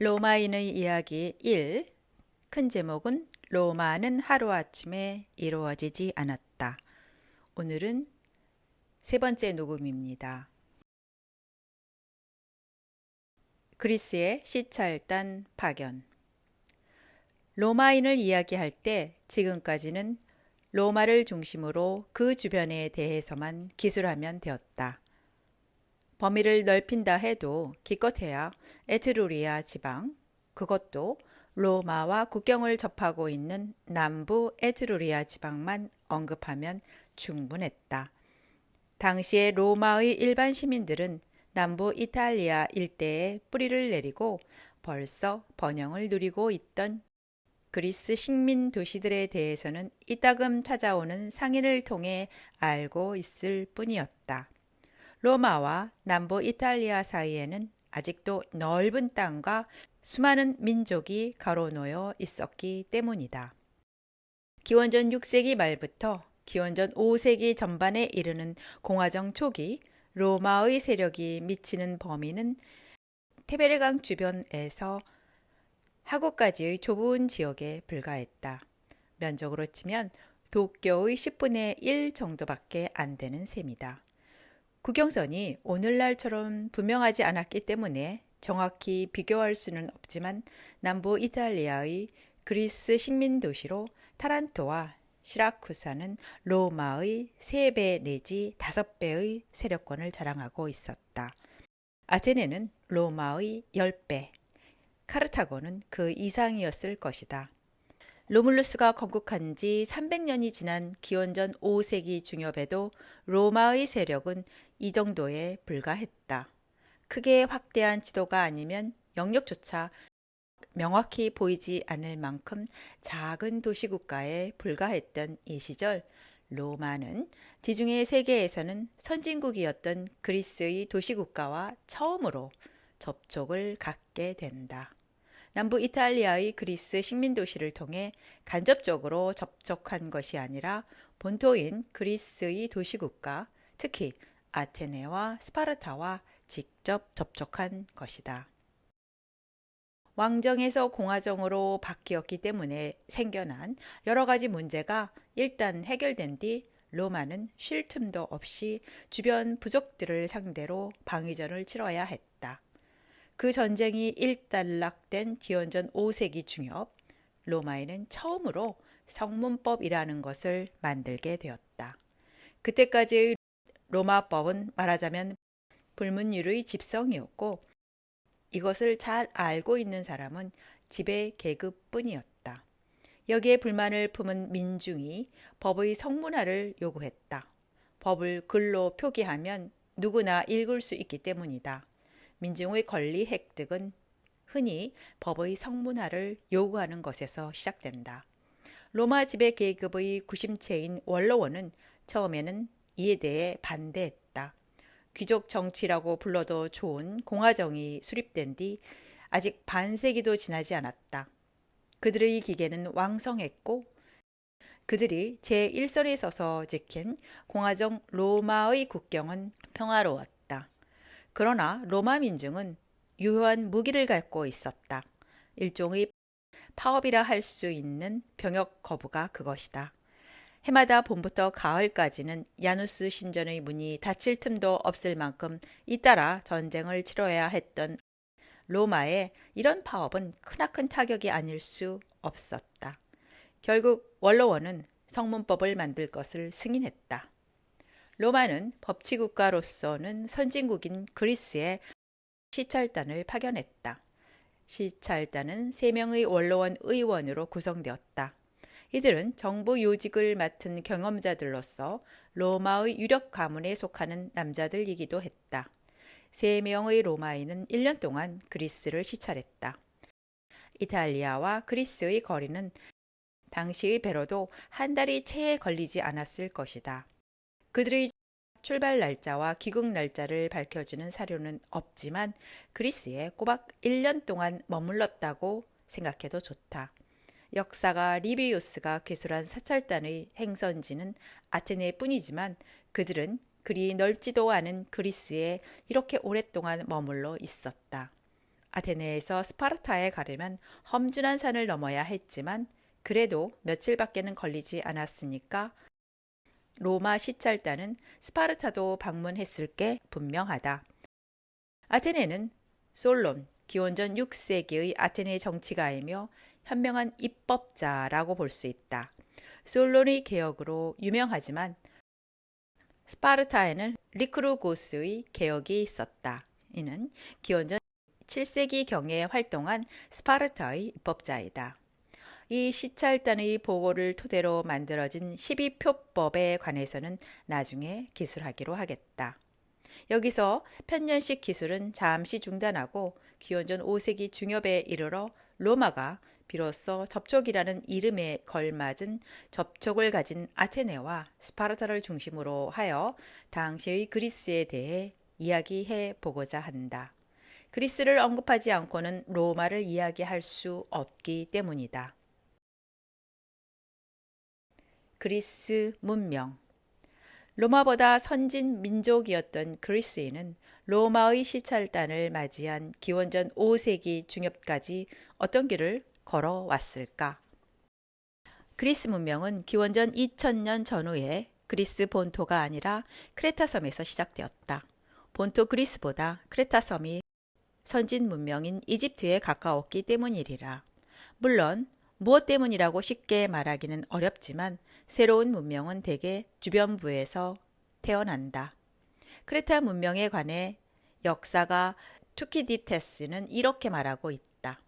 로마인의 이야기 1. 큰 제목은 로마는 하루아침에 이루어지지 않았다. 오늘은 세 번째 녹음입니다. 그리스의 시찰단 파견. 로마인을 이야기할 때 지금까지는 로마를 중심으로 그 주변에 대해서만 기술하면 되었다. 범위를 넓힌다 해도 기껏해야 에트루리아 지방, 그것도 로마와 국경을 접하고 있는 남부 에트루리아 지방만 언급하면 충분했다. 당시의 로마의 일반 시민들은 남부 이탈리아 일대에 뿌리를 내리고 벌써 번영을 누리고 있던 그리스 식민 도시들에 대해서는 이따금 찾아오는 상인을 통해 알고 있을 뿐이었다. 로마와 남부 이탈리아 사이에는 아직도 넓은 땅과 수많은 민족이 가로놓여 있었기 때문이다. 기원전 6세기 말부터 기원전 5세기 전반에 이르는 공화정 초기 로마의 세력이 미치는 범위는 티베르강 주변에서 하구까지의 좁은 지역에 불과했다. 면적으로 치면 도쿄의 10분의 1 정도밖에 안 되는 셈이다. 국경선이 오늘날처럼 분명하지 않았기 때문에 정확히 비교할 수는 없지만 남부 이탈리아의 그리스 식민 도시로 타란토와 시라쿠사는 로마의 3배 내지 5배의 세력권을 자랑하고 있었다. 아테네는 로마의 10배, 카르타고는 그 이상이었을 것이다. 로물루스가 건국한 지 300년이 지난 기원전 5세기 중엽에도 로마의 세력은 이 정도에 불과했다. 크게 확대한 지도가 아니면 영역조차 명확히 보이지 않을 만큼 작은 도시국가에 불과했던 이 시절 로마는 지중해 세계에서는 선진국이었던 그리스의 도시국가와 처음으로 접촉을 갖게 된다. 남부 이탈리아의 그리스 식민도시를 통해 간접적으로 접촉한 것이 아니라 본토인 그리스의 도시국가, 특히 아테네와 스파르타와 직접 접촉한 것이다. 왕정에서 공화정으로 바뀌었기 때문에 생겨난 여러 가지 문제가 일단 해결된 뒤 로마는 쉴 틈도 없이 주변 부족들을 상대로 방위전을 치러야 했다. 그 전쟁이 일단락된 기원전 5세기 중엽, 로마에는 처음으로 성문법이라는 것을 만들게 되었다. 그때까지의 로마법은 말하자면 불문율의 집성이었고 이것을 잘 알고 있는 사람은 지배 계급뿐이었다. 여기에 불만을 품은 민중이 법의 성문화를 요구했다. 법을 글로 표기하면 누구나 읽을 수 있기 때문이다. 민중의 권리 획득은 흔히 법의 성문화를 요구하는 것에서 시작된다. 로마 지배 계급의 구심체인 원로원은 처음에는 이에 대해 반대했다. 귀족 정치라고 불러도 좋은 공화정이 수립된 뒤 아직 반세기도 지나지 않았다. 그들의 기계는 왕성했고 그들이 제1선에 서서 지킨 공화정 로마의 국경은 평화로웠다. 그러나 로마 민중은 유효한 무기를 갖고 있었다. 일종의 파업이라 할 수 있는 병역 거부가 그것이다. 해마다 봄부터 가을까지는 야누스 신전의 문이 닫힐 틈도 없을 만큼 잇따라 전쟁을 치러야 했던 로마에 이런 파업은 크나큰 타격이 아닐 수 없었다. 결국 원로원은 성문법을 만들 것을 승인했다. 로마는 법치국가로서는 선진국인 그리스에 시찰단을 파견했다. 시찰단은 3명의 원로원 의원으로 구성되었다. 이들은 정부 요직을 맡은 경험자들로서 로마의 유력 가문에 속하는 남자들이기도 했다. 3명의 로마인은 1년 동안 그리스를 시찰했다. 이탈리아와 그리스의 거리는 당시의 배로도 한 달이 채 걸리지 않았을 것이다. 그들의 출발 날짜와 귀국 날짜를 밝혀주는 사료는 없지만 그리스에 꼬박 1년 동안 머물렀다고 생각해도 좋다. 역사가 리비우스가 기술한 사찰단의 행선지는 아테네뿐이지만 그들은 그리 넓지도 않은 그리스에 이렇게 오랫동안 머물러 있었다. 아테네에서 스파르타에 가려면 험준한 산을 넘어야 했지만 그래도 며칠밖에는 걸리지 않았으니까 로마 시찰단은 스파르타도 방문했을 게 분명하다. 아테네는 솔론, 기원전 6세기의 아테네 정치가이며 현명한 입법자라고 볼 수 있다. 솔론의 개혁으로 유명하지만 스파르타에는 리크루고스의 개혁이 있었다. 이는 기원전 7세기경에 활동한 스파르타의 입법자이다. 이 시찰단의 보고를 토대로 만들어진 12표법에 관해서는 나중에 기술하기로 하겠다. 여기서 편년식 기술은 잠시 중단하고 기원전 5세기 중엽에 이르러 로마가 비로소 접촉이라는 이름에 걸맞은 접촉을 가진 아테네와 스파르타를 중심으로 하여 당시의 그리스에 대해 이야기해 보고자 한다. 그리스를 언급하지 않고는 로마를 이야기할 수 없기 때문이다. 그리스 문명. 로마보다 선진 민족이었던 그리스인은 로마의 시찰단을 맞이한 기원전 5세기 중엽까지 어떤 길을 걸어왔을까? 그리스 문명은 기원전 2000년 전후에 그리스 본토가 아니라 크레타 섬에서 시작되었다. 본토 그리스보다 크레타 섬이 선진 문명인 이집트에 가까웠기 때문이리라. 물론 무엇 때문이라고 쉽게 말하기는 어렵지만 새로운 문명은 대개 주변부에서 태어난다. 크레타 문명에 관해 역사가 투키디테스는 이렇게 말하고 있다.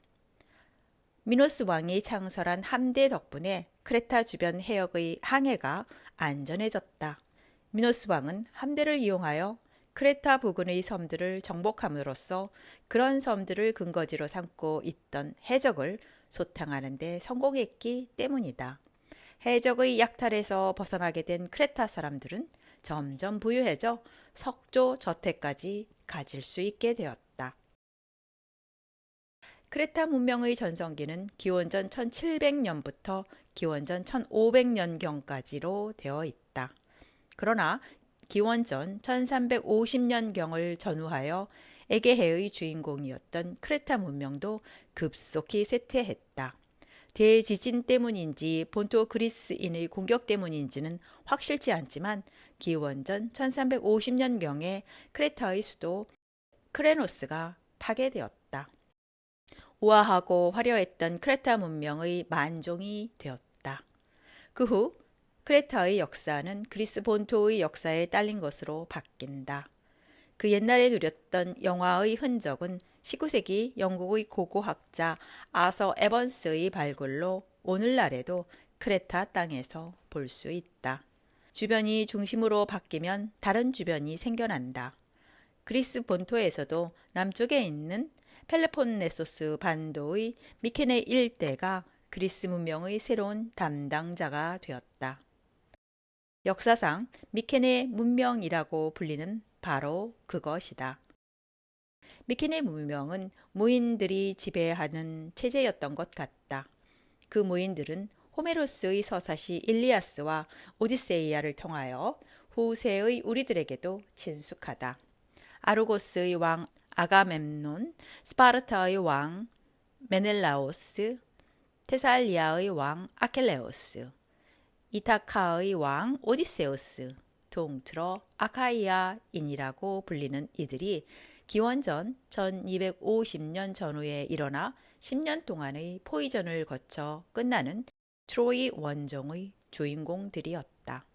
미노스 왕이 창설한 함대 덕분에 크레타 주변 해역의 항해가 안전해졌다. 미노스 왕은 함대를 이용하여 크레타 부근의 섬들을 정복함으로써 그런 섬들을 근거지로 삼고 있던 해적을 소탕하는 데 성공했기 때문이다. 해적의 약탈에서 벗어나게 된 크레타 사람들은 점점 부유해져 석조 저택까지 가질 수 있게 되었다. 크레타 문명의 전성기는 기원전 1700년부터 기원전 1500년경까지로 되어 있다. 그러나 기원전 1350년경을 전후하여 에게해의 주인공이었던 크레타 문명도 급속히 쇠퇴했다. 대지진 때문인지 본토 그리스인의 공격 때문인지는 확실치 않지만 기원전 1350년경에 크레타의 수도 크레노스가 파괴되었다. 우아하고 화려했던 크레타 문명의 만종이 되었다. 그 후 크레타의 역사는 그리스 본토의 역사에 딸린 것으로 바뀐다. 그 옛날에 누렸던 영화의 흔적은 19세기 영국의 고고학자 아서 에번스의 발굴로 오늘날에도 크레타 땅에서 볼 수 있다. 주변이 중심으로 바뀌면 다른 주변이 생겨난다. 그리스 본토에서도 남쪽에 있는 펠로폰네소스 반도의 미케네 일대가 그리스 문명의 새로운 담당자가 되었다. 역사상 미케네 문명이라고 불리는 바로 그것이다. 미케네 문명은 무인들이 지배하는 체제였던 것 같다. 그 무인들은 호메로스의 서사시 일리아스와 오디세이아를 통하여 후세의 우리들에게도 친숙하다. 아르고스의 왕 아가멤논, 스파르타의 왕 메넬라오스, 테살리아의 왕 아켈레오스, 이타카의 왕 오디세우스, 통틀어 아카이아인이라고 불리는 이들이 기원전 1250년 전후에 일어나 10년 동안의 포위전을 거쳐 끝나는 트로이 원정의 주인공들이었다.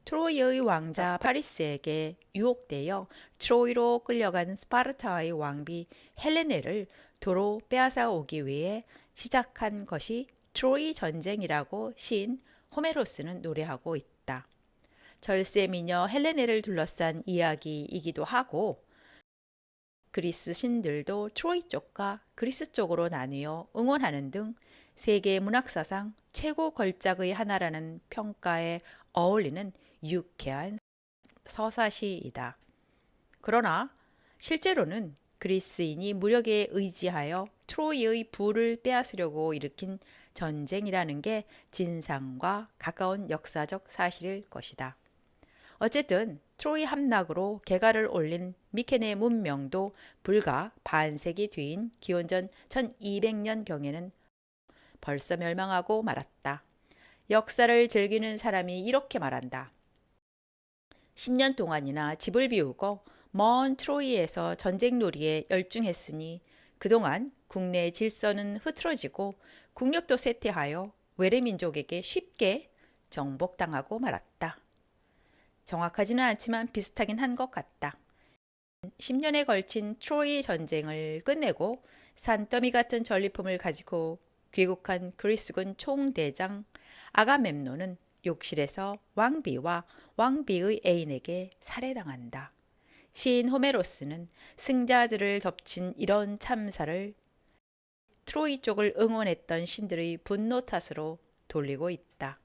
트로이의 왕자 파리스에게 유혹되어 트로이로 끌려간 스파르타의 왕비 헬레네를 도로 빼앗아 오기 위해 시작한 것이 트로이 전쟁이라고 시인 호메로스는 노래하고 있다. 절세 미녀 헬레네를 둘러싼 이야기이기도 하고 그리스 신들도 트로이 쪽과 그리스 쪽으로 나뉘어 응원하는 등 세계 문학사상 최고 걸작의 하나라는 평가에 어울리는 유쾌한 서사시이다. 그러나 실제로는 그리스인이 무력에 의지하여 트로이의 부를 빼앗으려고 일으킨 전쟁이라는 게 진상과 가까운 역사적 사실일 것이다. 어쨌든 트로이 함락으로 개가를 올린 미케네 문명도 불과 반세기 뒤인 기원전 1200년경에는 벌써 멸망하고 말았다. 역사를 즐기는 사람이 이렇게 말한다. 10년 동안이나 집을 비우고 먼 트로이에서 전쟁놀이에 열중했으니 그동안 국내 질서는 흐트러지고 국력도 쇠퇴하여 외래민족에게 쉽게 정복당하고 말았다. 정확하지는 않지만 비슷하긴 한 것 같다. 10년에 걸친 트로이 전쟁을 끝내고 산더미 같은 전리품을 가지고 귀국한 그리스군 총대장 아가멤논은 욕실에서 왕비와 왕비의 애인에게 살해당한다. 시인 호메로스는 승자들을 덮친 이런 참사를 트로이 쪽을 응원했던 신들의 분노 탓으로 돌리고 있다.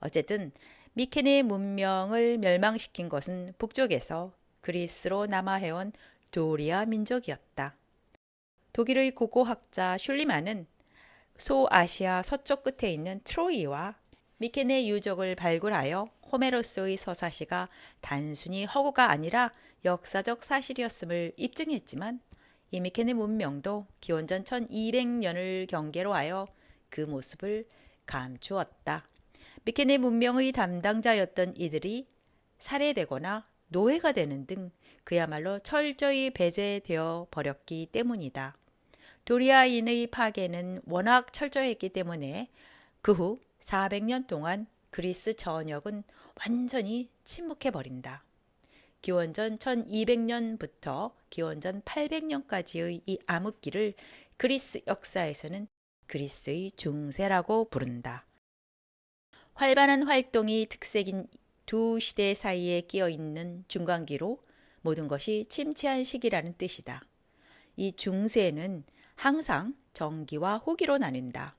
어쨌든 미케네 문명을 멸망시킨 것은 북쪽에서 그리스로 남하해온 도리아 민족이었다. 독일의 고고학자 슐리만은 소아시아 서쪽 끝에 있는 트로이와 미케네 유적을 발굴하여 호메로스의 서사시가 단순히 허구가 아니라 역사적 사실이었음을 입증했지만 이 미케네 문명도 기원전 1200년을 경계로 하여 그 모습을 감추었다. 미케네 문명의 담당자였던 이들이 살해되거나 노예가 되는 등 그야말로 철저히 배제되어 버렸기 때문이다. 도리아인의 파괴는 워낙 철저했기 때문에 그 후 400년 동안 그리스 전역은 완전히 침묵해버린다. 기원전 1200년부터 기원전 800년까지의 이 암흑기를 그리스 역사에서는 그리스의 중세라고 부른다. 활발한 활동이 특색인 두 시대 사이에 끼어있는 중간기로 모든 것이 침체한 시기라는 뜻이다. 이 중세는 항상 정기와 후기로 나뉜다.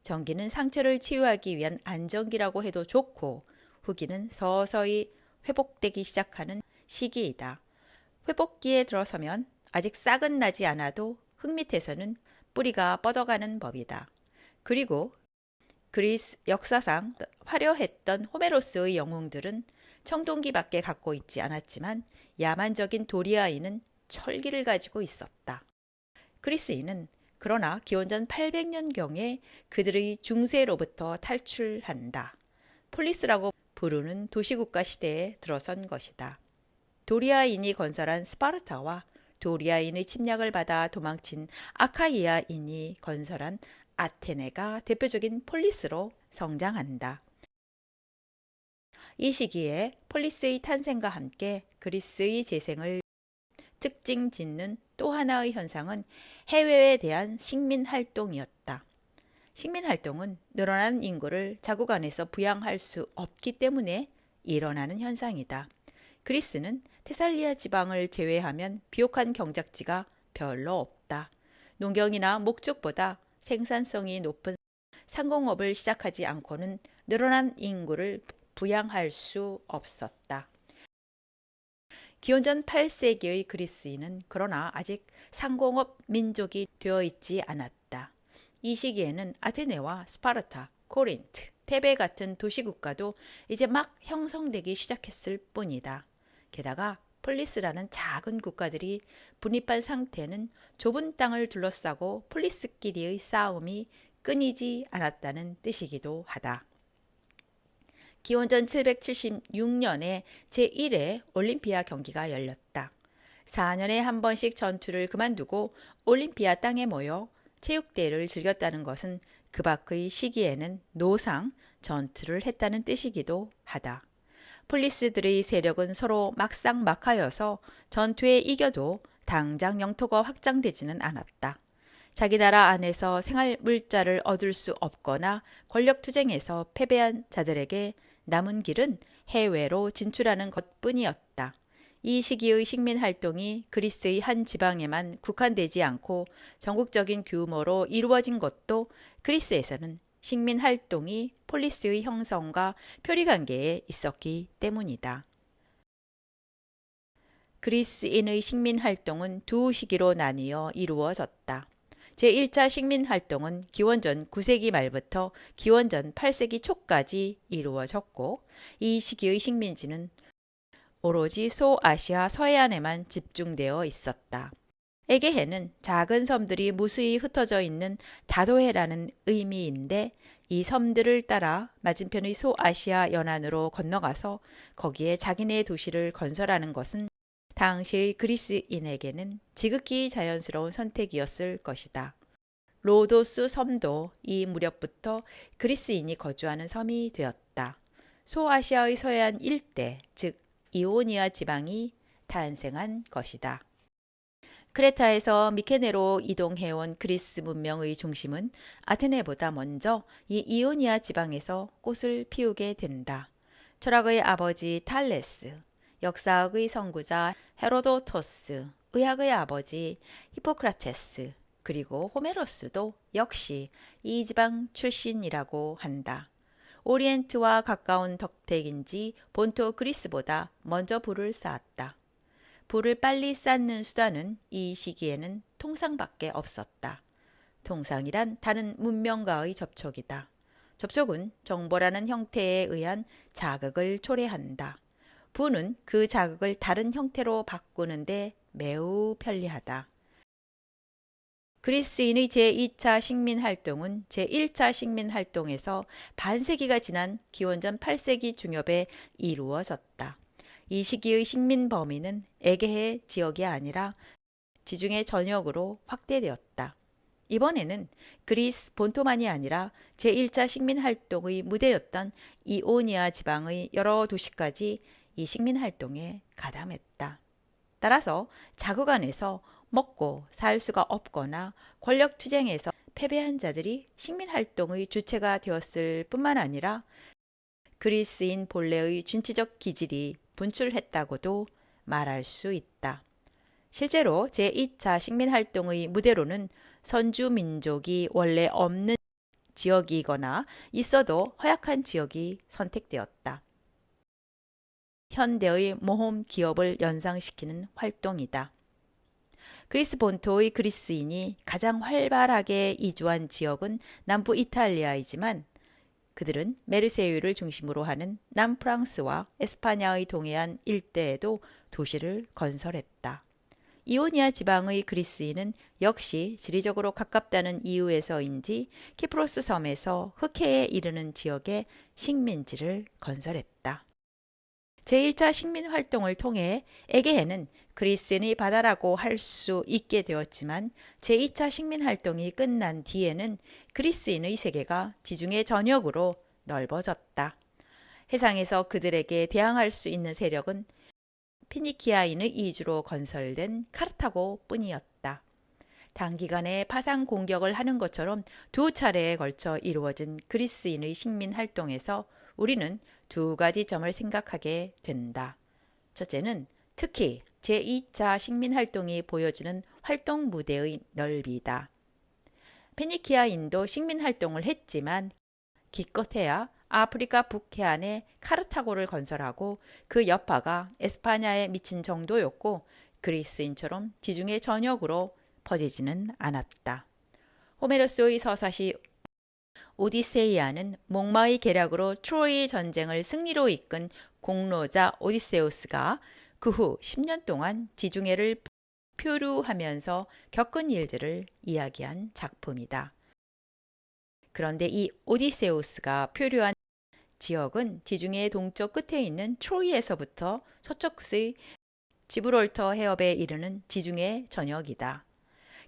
정기는 상처를 치유하기 위한 안정기라고 해도 좋고 후기는 서서히 회복되기 시작하는 시기이다. 회복기에 들어서면 아직 싹은 나지 않아도 흙 밑에서는 뿌리가 뻗어가는 법이다. 그리고 그리스 역사상 화려했던 호메로스의 영웅들은 청동기밖에 갖고 있지 않았지만 야만적인 도리아인은 철기를 가지고 있었다. 그리스인은 그러나 기원전 800년경에 그들의 중세로부터 탈출한다. 폴리스라고 부르는 도시국가 시대에 들어선 것이다. 도리아인이 건설한 스파르타와 도리아인의 침략을 받아 도망친 아카이아인이 건설한 아테네가 대표적인 폴리스로 성장한다. 이 시기에 폴리스의 탄생과 함께 그리스의 재생을 특징 짓는 또 하나의 현상은 해외에 대한 식민활동이었다. 식민활동은 늘어난 인구를 자국 안에서 부양할 수 없기 때문에 일어나는 현상이다. 그리스는 테살리아 지방을 제외하면 비옥한 경작지가 별로 없다. 농경이나 목축보다 생산성이 높은 상공업을 시작하지 않고는 늘어난 인구를 부양할 수 없었다. 기원전 8세기의 그리스인은 그러나 아직 상공업 민족이 되어 있지 않았다. 이 시기에는 아테네와 스파르타, 코린트, 테베 같은 도시국가도 이제 막 형성되기 시작했을 뿐이다. 게다가 폴리스라는 작은 국가들이 분립한 상태는 좁은 땅을 둘러싸고 폴리스끼리의 싸움이 끊이지 않았다는 뜻이기도 하다. 기원전 776년에 제1회 올림피아 경기가 열렸다. 4년에 한 번씩 전투를 그만두고 올림피아 땅에 모여 체육대회를 즐겼다는 것은 그 밖의 시기에는 노상 전투를 했다는 뜻이기도 하다. 폴리스들의 세력은 서로 막상막하여서 전투에 이겨도 당장 영토가 확장되지는 않았다. 자기 나라 안에서 생활 물자를 얻을 수 없거나 권력투쟁에서 패배한 자들에게 남은 길은 해외로 진출하는 것뿐이었다. 이 시기의 식민활동이 그리스의 한 지방에만 국한되지 않고 전국적인 규모로 이루어진 것도 그리스에서는 식민활동이 폴리스의 형성과 표리관계에 있었기 때문이다. 그리스인의 식민활동은 두 시기로 나뉘어 이루어졌다. 제1차 식민활동은 기원전 9세기 말부터 기원전 8세기 초까지 이루어졌고 이 시기의 식민지는 오로지 소아시아 서해안에만 집중되어 있었다. 에게해는 작은 섬들이 무수히 흩어져 있는 다도해라는 의미인데 이 섬들을 따라 맞은편의 소아시아 연안으로 건너가서 거기에 자기네 도시를 건설하는 것은 당시의 그리스인에게는 지극히 자연스러운 선택이었을 것이다. 로도스 섬도 이 무렵부터 그리스인이 거주하는 섬이 되었다. 소아시아의 서해안 일대, 즉 이오니아 지방이 탄생한 것이다. 크레타에서 미케네로 이동해온 그리스 문명의 중심은 아테네보다 먼저 이 이오니아 지방에서 꽃을 피우게 된다. 철학의 아버지 탈레스, 역사학의 선구자 헤로도토스, 의학의 아버지 히포크라테스, 그리고 호메로스도 역시 이 지방 출신이라고 한다. 오리엔트와 가까운 덕택인지 본토 그리스보다 먼저 불을 쌓았다. 불을 빨리 쌓는 수단은 이 시기에는 통상밖에 없었다. 통상이란 다른 문명과의 접촉이다. 접촉은 정보라는 형태에 의한 자극을 초래한다. 부는 그 자극을 다른 형태로 바꾸는데 매우 편리하다. 그리스인의 제2차 식민활동은 제1차 식민활동에서 반세기가 지난 기원전 8세기 중엽에 이루어졌다. 이 시기의 식민 범위는 에게해 지역이 아니라 지중해 전역으로 확대되었다. 이번에는 그리스 본토만이 아니라 제1차 식민활동의 무대였던 이오니아 지방의 여러 도시까지 이 식민활동에 가담했다. 따라서 자국 안에서 먹고 살 수가 없거나 권력 투쟁에서 패배한 자들이 식민활동의 주체가 되었을 뿐만 아니라 그리스인 본래의 진취적 기질이 분출했다고도 말할 수 있다. 실제로 제2차 식민활동의 무대로는 선주 민족이 원래 없는 지역이거나 있어도 허약한 지역이 선택되었다. 현대의 모험 기업을 연상시키는 활동이다. 그리스 본토의 그리스인이 가장 활발하게 이주한 지역은 남부 이탈리아이지만 그들은 메르세유를 중심으로 하는 남프랑스와 에스파냐의 동해안 일대에도 도시를 건설했다. 이오니아 지방의 그리스인은 역시 지리적으로 가깝다는 이유에서인지 키프로스 섬에서 흑해에 이르는 지역에 식민지를 건설했다. 제1차 식민활동을 통해 에게해는 그리스인의 바다라고 할 수 있게 되었지만 제2차 식민활동이 끝난 뒤에는 그리스인의 세계가 지중해 전역으로 넓어졌다. 해상에서 그들에게 대항할 수 있는 세력은 피니키아인의 이주로 건설된 카르타고 뿐이었다. 단기간에 파상 공격을 하는 것처럼 두 차례에 걸쳐 이루어진 그리스인의 식민활동에서 우리는 두 가지 점을 생각하게 된다. 첫째는 특히 제2차 식민활동이 보여주는 활동 무대의 넓이다. 페니키아인도 식민활동을 했지만 기껏해야 아프리카 북해안에 카르타고를 건설하고 그 여파가 에스파냐에 미친 정도였고 그리스인처럼 지중해 전역으로 퍼지지는 않았다. 호메로스의 서사시 오디세이아는 목마의 계략으로 트로이 전쟁을 승리로 이끈 공로자 오디세우스가 그 후 10년 동안 지중해를 표류하면서 겪은 일들을 이야기한 작품이다. 그런데 이 오디세우스가 표류한 지역은 지중해 동쪽 끝에 있는 트로이에서부터 서쪽의 지브롤터 해협에 이르는 지중해 전역이다.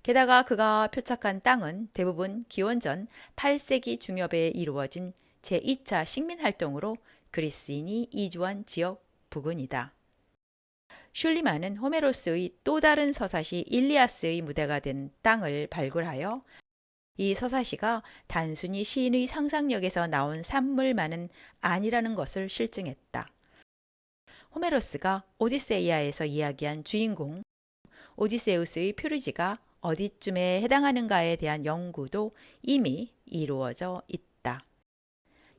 게다가 그가 표착한 땅은 대부분 기원전 8세기 중엽에 이루어진 제2차 식민활동으로 그리스인이 이주한 지역 부근이다. 슐리만은 호메로스의 또 다른 서사시 일리아스의 무대가 된 땅을 발굴하여 이 서사시가 단순히 시인의 상상력에서 나온 산물만은 아니라는 것을 실증했다. 호메로스가 오디세이아에서 이야기한 주인공 오디세우스의 표류지가 어디쯤에 해당하는가에 대한 연구도 이미 이루어져 있다.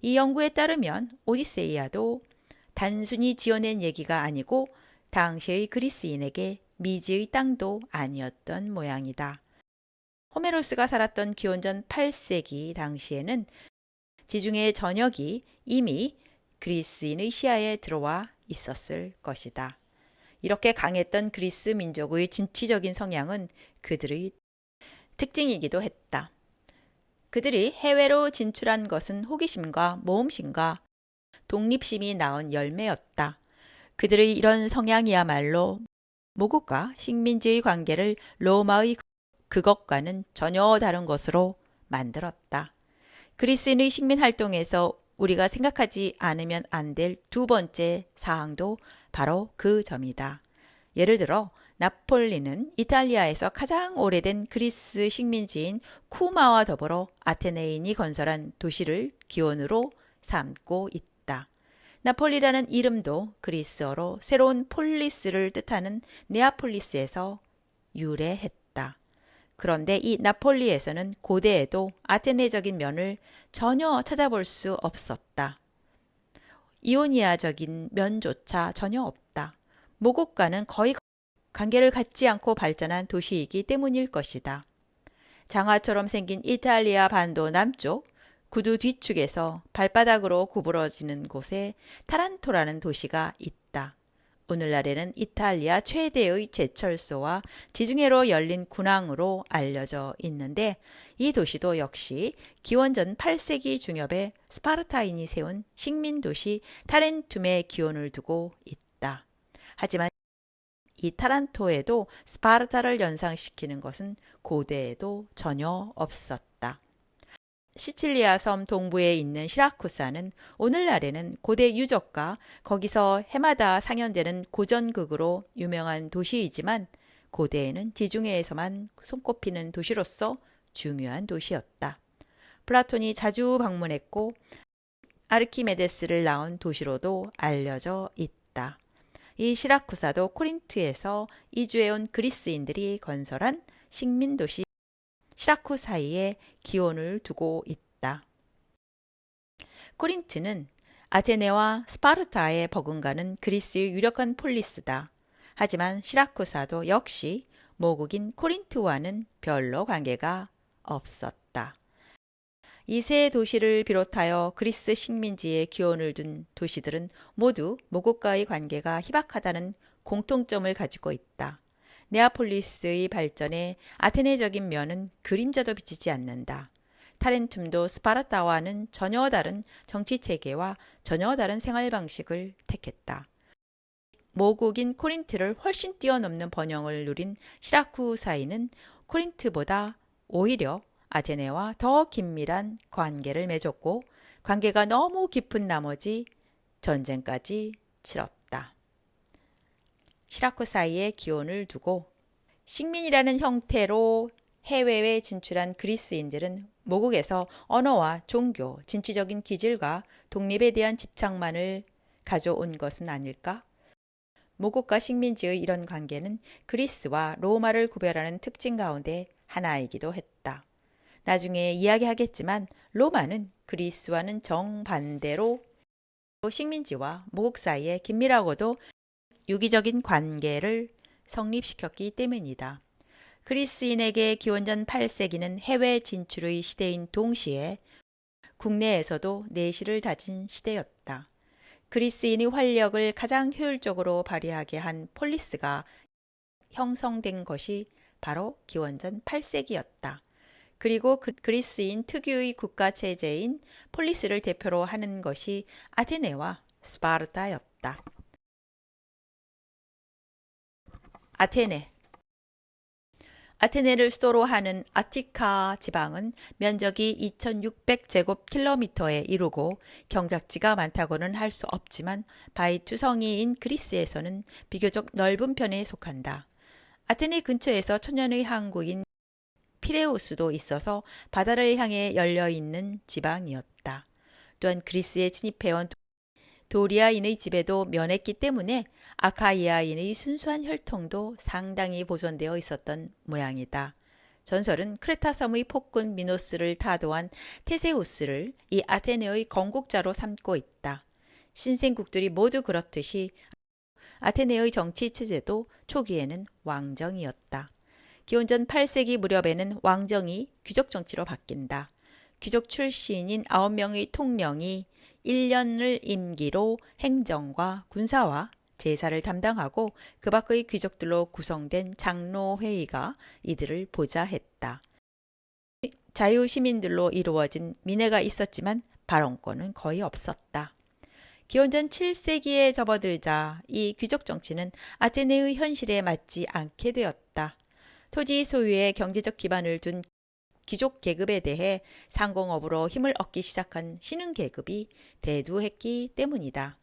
이 연구에 따르면 오디세이아도 단순히 지어낸 얘기가 아니고 당시의 그리스인에게 미지의 땅도 아니었던 모양이다. 호메로스가 살았던 기원전 8세기 당시에는 지중해 전역이 이미 그리스인의 시야에 들어와 있었을 것이다. 이렇게 강했던 그리스 민족의 진취적인 성향은 그들의 특징이기도 했다. 그들이 해외로 진출한 것은 호기심과 모험심과 독립심이 낳은 열매였다. 그들의 이런 성향이야말로 모국과 식민지의 관계를 로마의 그것과는 전혀 다른 것으로 만들었다. 그리스인의 식민 활동에서 우리가 생각하지 않으면 안 될 두 번째 사항도 바로 그 점이다. 예를 들어 나폴리는 이탈리아에서 가장 오래된 그리스 식민지인 쿠마와 더불어 아테네인이 건설한 도시를 기원으로 삼고 있다. 나폴리라는 이름도 그리스어로 새로운 폴리스를 뜻하는 네아폴리스에서 유래했다. 그런데 이 나폴리에서는 고대에도 아테네적인 면을 전혀 찾아볼 수 없었다. 이오니아적인 면조차 전혀 없다. 모국과는 거의 관계를 갖지 않고 발전한 도시이기 때문일 것이다. 장화처럼 생긴 이탈리아 반도 남쪽 구두 뒤축에서 발바닥으로 구부러지는 곳에 타란토라는 도시가 있다. 오늘날에는 이탈리아 최대의 제철소와 지중해로 열린 군항으로 알려져 있는데 이 도시도 역시 기원전 8세기 중엽에 스파르타인이 세운 식민도시 타렌툼에 기원을 두고 있다. 하지만 이 타란토에도 스파르타를 연상시키는 것은 고대에도 전혀 없었다. 시칠리아 섬 동부에 있는 시라쿠사는 오늘날에는 고대 유적과 거기서 해마다 상연되는 고전극으로 유명한 도시이지만 고대에는 지중해에서만 손꼽히는 도시로서 중요한 도시였다. 플라톤이 자주 방문했고 아르키메데스를 낳은 도시로도 알려져 있다. 이 시라쿠사도 코린트에서 이주해온 그리스인들이 건설한 식민도시 시라쿠사에 기원을 두고 있다. 코린트는 아테네와 스파르타에 버금가는 그리스의 유력한 폴리스다. 하지만 시라쿠사도 역시 모국인 코린트와는 별로 관계가 없었다. 이 세 도시를 비롯하여 그리스 식민지에 기원을 둔 도시들은 모두 모국과의 관계가 희박하다는 공통점을 가지고 있다. 네아폴리스의 발전에 아테네적인 면은 그림자도 비치지 않는다. 타렌툼도 스파르타와는 전혀 다른 정치체계와 전혀 다른 생활 방식을 택했다. 모국인 코린트를 훨씬 뛰어넘는 번영을 누린 시라쿠사인은 코린트보다 오히려 아테네와 더 긴밀한 관계를 맺었고 관계가 너무 깊은 나머지 전쟁까지 치렀다. 시라쿠사에 기원을 두고 식민이라는 형태로 해외에 진출한 그리스인들은 모국에서 언어와 종교, 진취적인 기질과 독립에 대한 집착만을 가져온 것은 아닐까? 모국과 식민지의 이런 관계는 그리스와 로마를 구별하는 특징 가운데 하나이기도 했다. 나중에 이야기하겠지만 로마는 그리스와는 정반대로 식민지와 모국 사이에 긴밀하고도 유기적인 관계를 성립시켰기 때문이다. 그리스인에게 기원전 8세기는 해외 진출의 시대인 동시에 국내에서도 내실을 다진 시대였다. 그리스인의 활력을 가장 효율적으로 발휘하게 한 폴리스가 형성된 것이 바로 기원전 8세기였다. 그리고 그리스인 특유의 국가체제인 폴리스를 대표로 하는 것이 아테네와 스파르타였다. 아테네를 수도로 하는 아티카 지방은 면적이 2600제곱킬로미터에 이르고 경작지가 많다고는 할 수 없지만 바이투성이인 그리스에서는 비교적 넓은 편에 속한다. 아테네 근처에서 천년의 항구인 피레우스도 있어서 바다를 향해 열려있는 지방이었다. 또한 그리스에 침입해온 도리아인의 지배도 면했기 때문에 아카이아인의 순수한 혈통도 상당히 보존되어 있었던 모양이다. 전설은 크레타 섬의 폭군 미노스를 타도한 테세우스를 이 아테네의 건국자로 삼고 있다. 신생국들이 모두 그렇듯이 아테네의 정치 체제도 초기에는 왕정이었다. 기원전 8세기 무렵에는 왕정이 귀족 정치로 바뀐다. 귀족 출신인 9명의 통령이 1년을 임기로 행정과 군사와 제사를 담당하고 그 밖의 귀족들로 구성된 장로회의가 이들을 보좌했다. 자유시민들로 이루어진 민회가 있었지만 발언권은 거의 없었다. 기원전 7세기에 접어들자 이 귀족 정치는 아테네의 현실에 맞지 않게 되었다. 토지 소유에 경제적 기반을 둔 귀족 계급에 대해 상공업으로 힘을 얻기 시작한 신흥 계급이 대두했기 때문이다.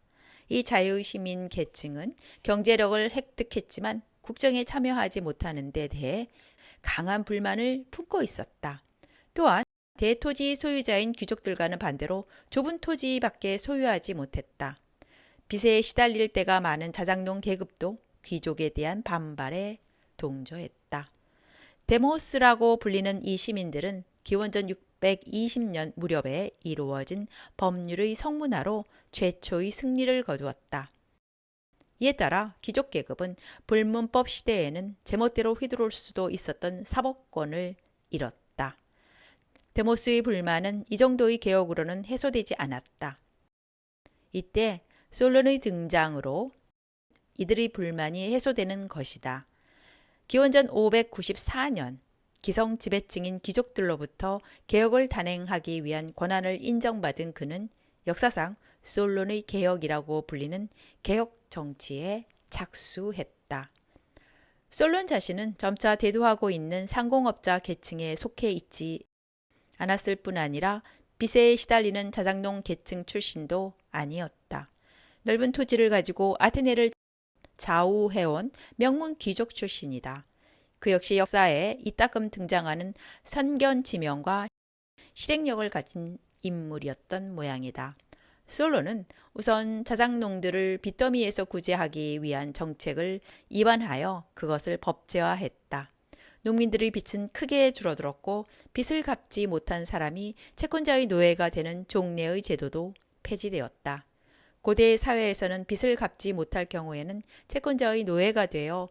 이 자유시민 계층은 경제력을 획득했지만 국정에 참여하지 못하는 데 대해 강한 불만을 품고 있었다. 또한 대토지 소유자인 귀족들과는 반대로 좁은 토지밖에 소유하지 못했다. 빚에 시달릴 때가 많은 자작농 계급도 귀족에 대한 반발에 동조했다. 데모스라고 불리는 이 시민들은 기원전 620년 무렵에 이루어진 법률의 성문화로 최초의 승리를 거두었다. 이에 따라 귀족 계급은 불문법 시대에는 제멋대로 휘두를 수도 있었던 사법권을 잃었다. 데모스의 불만은 이 정도의 개혁으로는 해소되지 않았다. 이때 솔론의 등장으로 이들의 불만이 해소되는 것이다. 기원전 594년 기성 지배층인 귀족들로부터 개혁을 단행하기 위한 권한을 인정받은 그는 역사상 솔론의 개혁이라고 불리는 개혁 정치에 착수했다. 솔론 자신은 점차 대두하고 있는 상공업자 계층에 속해 있지 않았을 뿐 아니라 빚에 시달리는 자작농 계층 출신도 아니었다. 넓은 토지를 가지고 아테네를 좌우해온 명문 귀족 출신이다. 그 역시 역사에 이따금 등장하는 선견지명과 실행력을 가진 인물이었던 모양이다. 솔론은 우선 자작농들을 빚더미에서 구제하기 위한 정책을 입안하여 그것을 법제화했다. 농민들의 빚은 크게 줄어들었고 빚을 갚지 못한 사람이 채권자의 노예가 되는 종례의 제도도 폐지되었다. 고대 사회에서는 빚을 갚지 못할 경우에는 채권자의 노예가 되어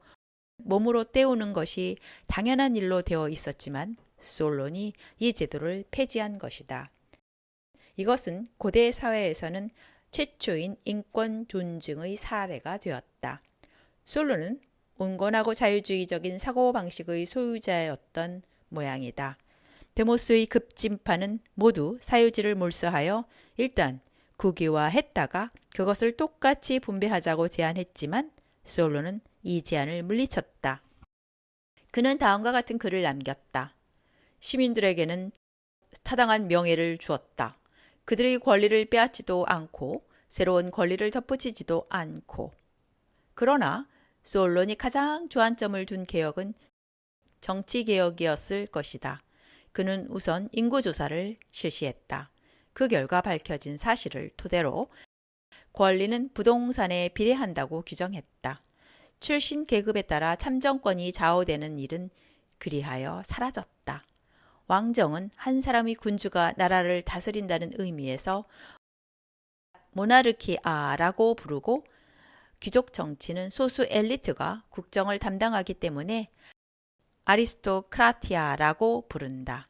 몸으로 때우는 것이 당연한 일로 되어 있었지만 솔론이 이 제도를 폐지한 것이다. 이것은 고대 사회에서는 최초인 인권 존중의 사례가 되었다. 솔론은 온건하고 자유주의적인 사고방식의 소유자였던 모양이다. 데모스의 급진파는 모두 사유지를 몰수하여 일단 국유화했다가 그것을 똑같이 분배하자고 제안했지만 솔론은 이 제안을 물리쳤다. 그는 다음과 같은 글을 남겼다. 시민들에게는 타당한 명예를 주었다. 그들의 권리를 빼앗지도 않고 새로운 권리를 덧붙이지도 않고. 그러나 솔론이 가장 주안점을 둔 개혁은 정치개혁이었을 것이다. 그는 우선 인구조사를 실시했다. 그 결과 밝혀진 사실을 토대로 권리는 부동산에 비례한다고 규정했다. 출신 계급에 따라 참정권이 좌우되는 일은 그리하여 사라졌다. 왕정은 한 사람의 군주가 나라를 다스린다는 의미에서 모나르키아라고 부르고 귀족 정치는 소수 엘리트가 국정을 담당하기 때문에 아리스토크라티아라고 부른다.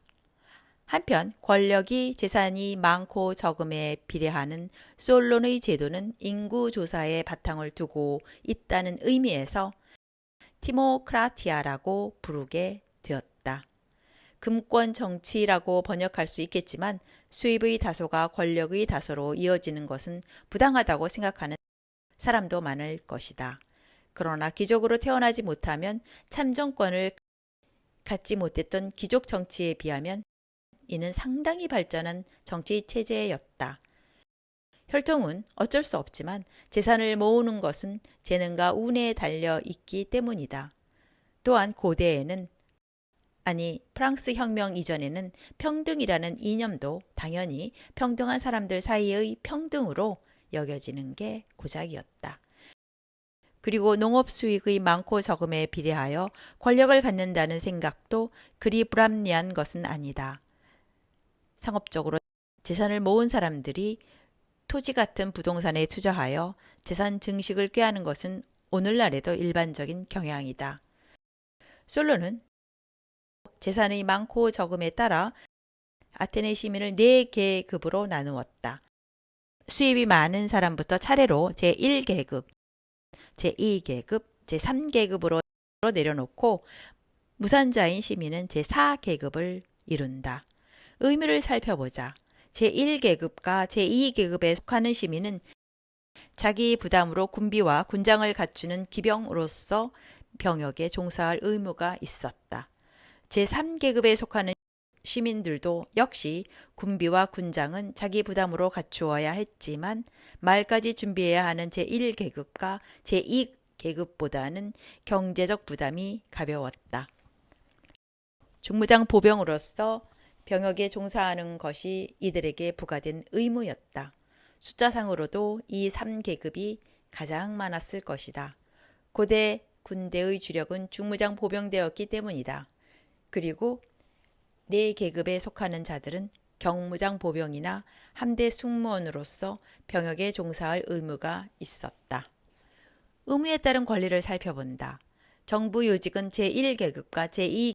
한편 권력이 재산이 많고 적음에 비례하는 솔론의 제도는 인구조사에 바탕을 두고 있다는 의미에서 티모크라티아라고 부르게 되었다. 금권 정치라고 번역할 수 있겠지만 수입의 다소가 권력의 다소로 이어지는 것은 부당하다고 생각하는 사람도 많을 것이다. 그러나 귀족으로 태어나지 못하면 참정권을 갖지 못했던 귀족 정치에 비하면 이는 상당히 발전한 정치 체제였다. 혈통은 어쩔 수 없지만 재산을 모으는 것은 재능과 운에 달려 있기 때문이다. 또한 고대에는 프랑스 혁명 이전에는 평등이라는 이념도 당연히 평등한 사람들 사이의 평등으로 여겨지는 게 고작이었다. 그리고 농업 수익의 많고 적음에 비례하여 권력을 갖는다는 생각도 그리 불합리한 것은 아니다. 상업적으로 재산을 모은 사람들이 토지 같은 부동산에 투자하여 재산 증식을 꾀하는 것은 오늘날에도 일반적인 경향이다. 솔론은 재산의 많고 적음에 따라 아테네 시민을 4계급으로 나누었다. 수입이 많은 사람부터 차례로 제1계급, 제2계급, 제3계급으로 내려놓고 무산자인 시민은 제4계급을 이룬다. 의무를 살펴보자. 제1계급과 제2계급에 속하는 시민은 자기 부담으로 군비와 군장을 갖추는 기병으로서 병역에 종사할 의무가 있었다. 제3계급에 속하는 시민들도 역시 군비와 군장은 자기 부담으로 갖추어야 했지만 말까지 준비해야 하는 제1계급과 제2계급보다는 경제적 부담이 가벼웠다. 중무장 보병으로서 병역에 종사하는 것이 이들에게 부과된 의무였다. 숫자상으로도 이 3계급이 가장 많았을 것이다. 고대 군대의 주력은 중무장 보병대였기 때문이다. 그리고 4계급에 속하는 자들은 경무장 보병이나 함대 승무원으로서 병역에 종사할 의무가 있었다. 의무에 따른 권리를 살펴본다. 정부 요직은 제1계급과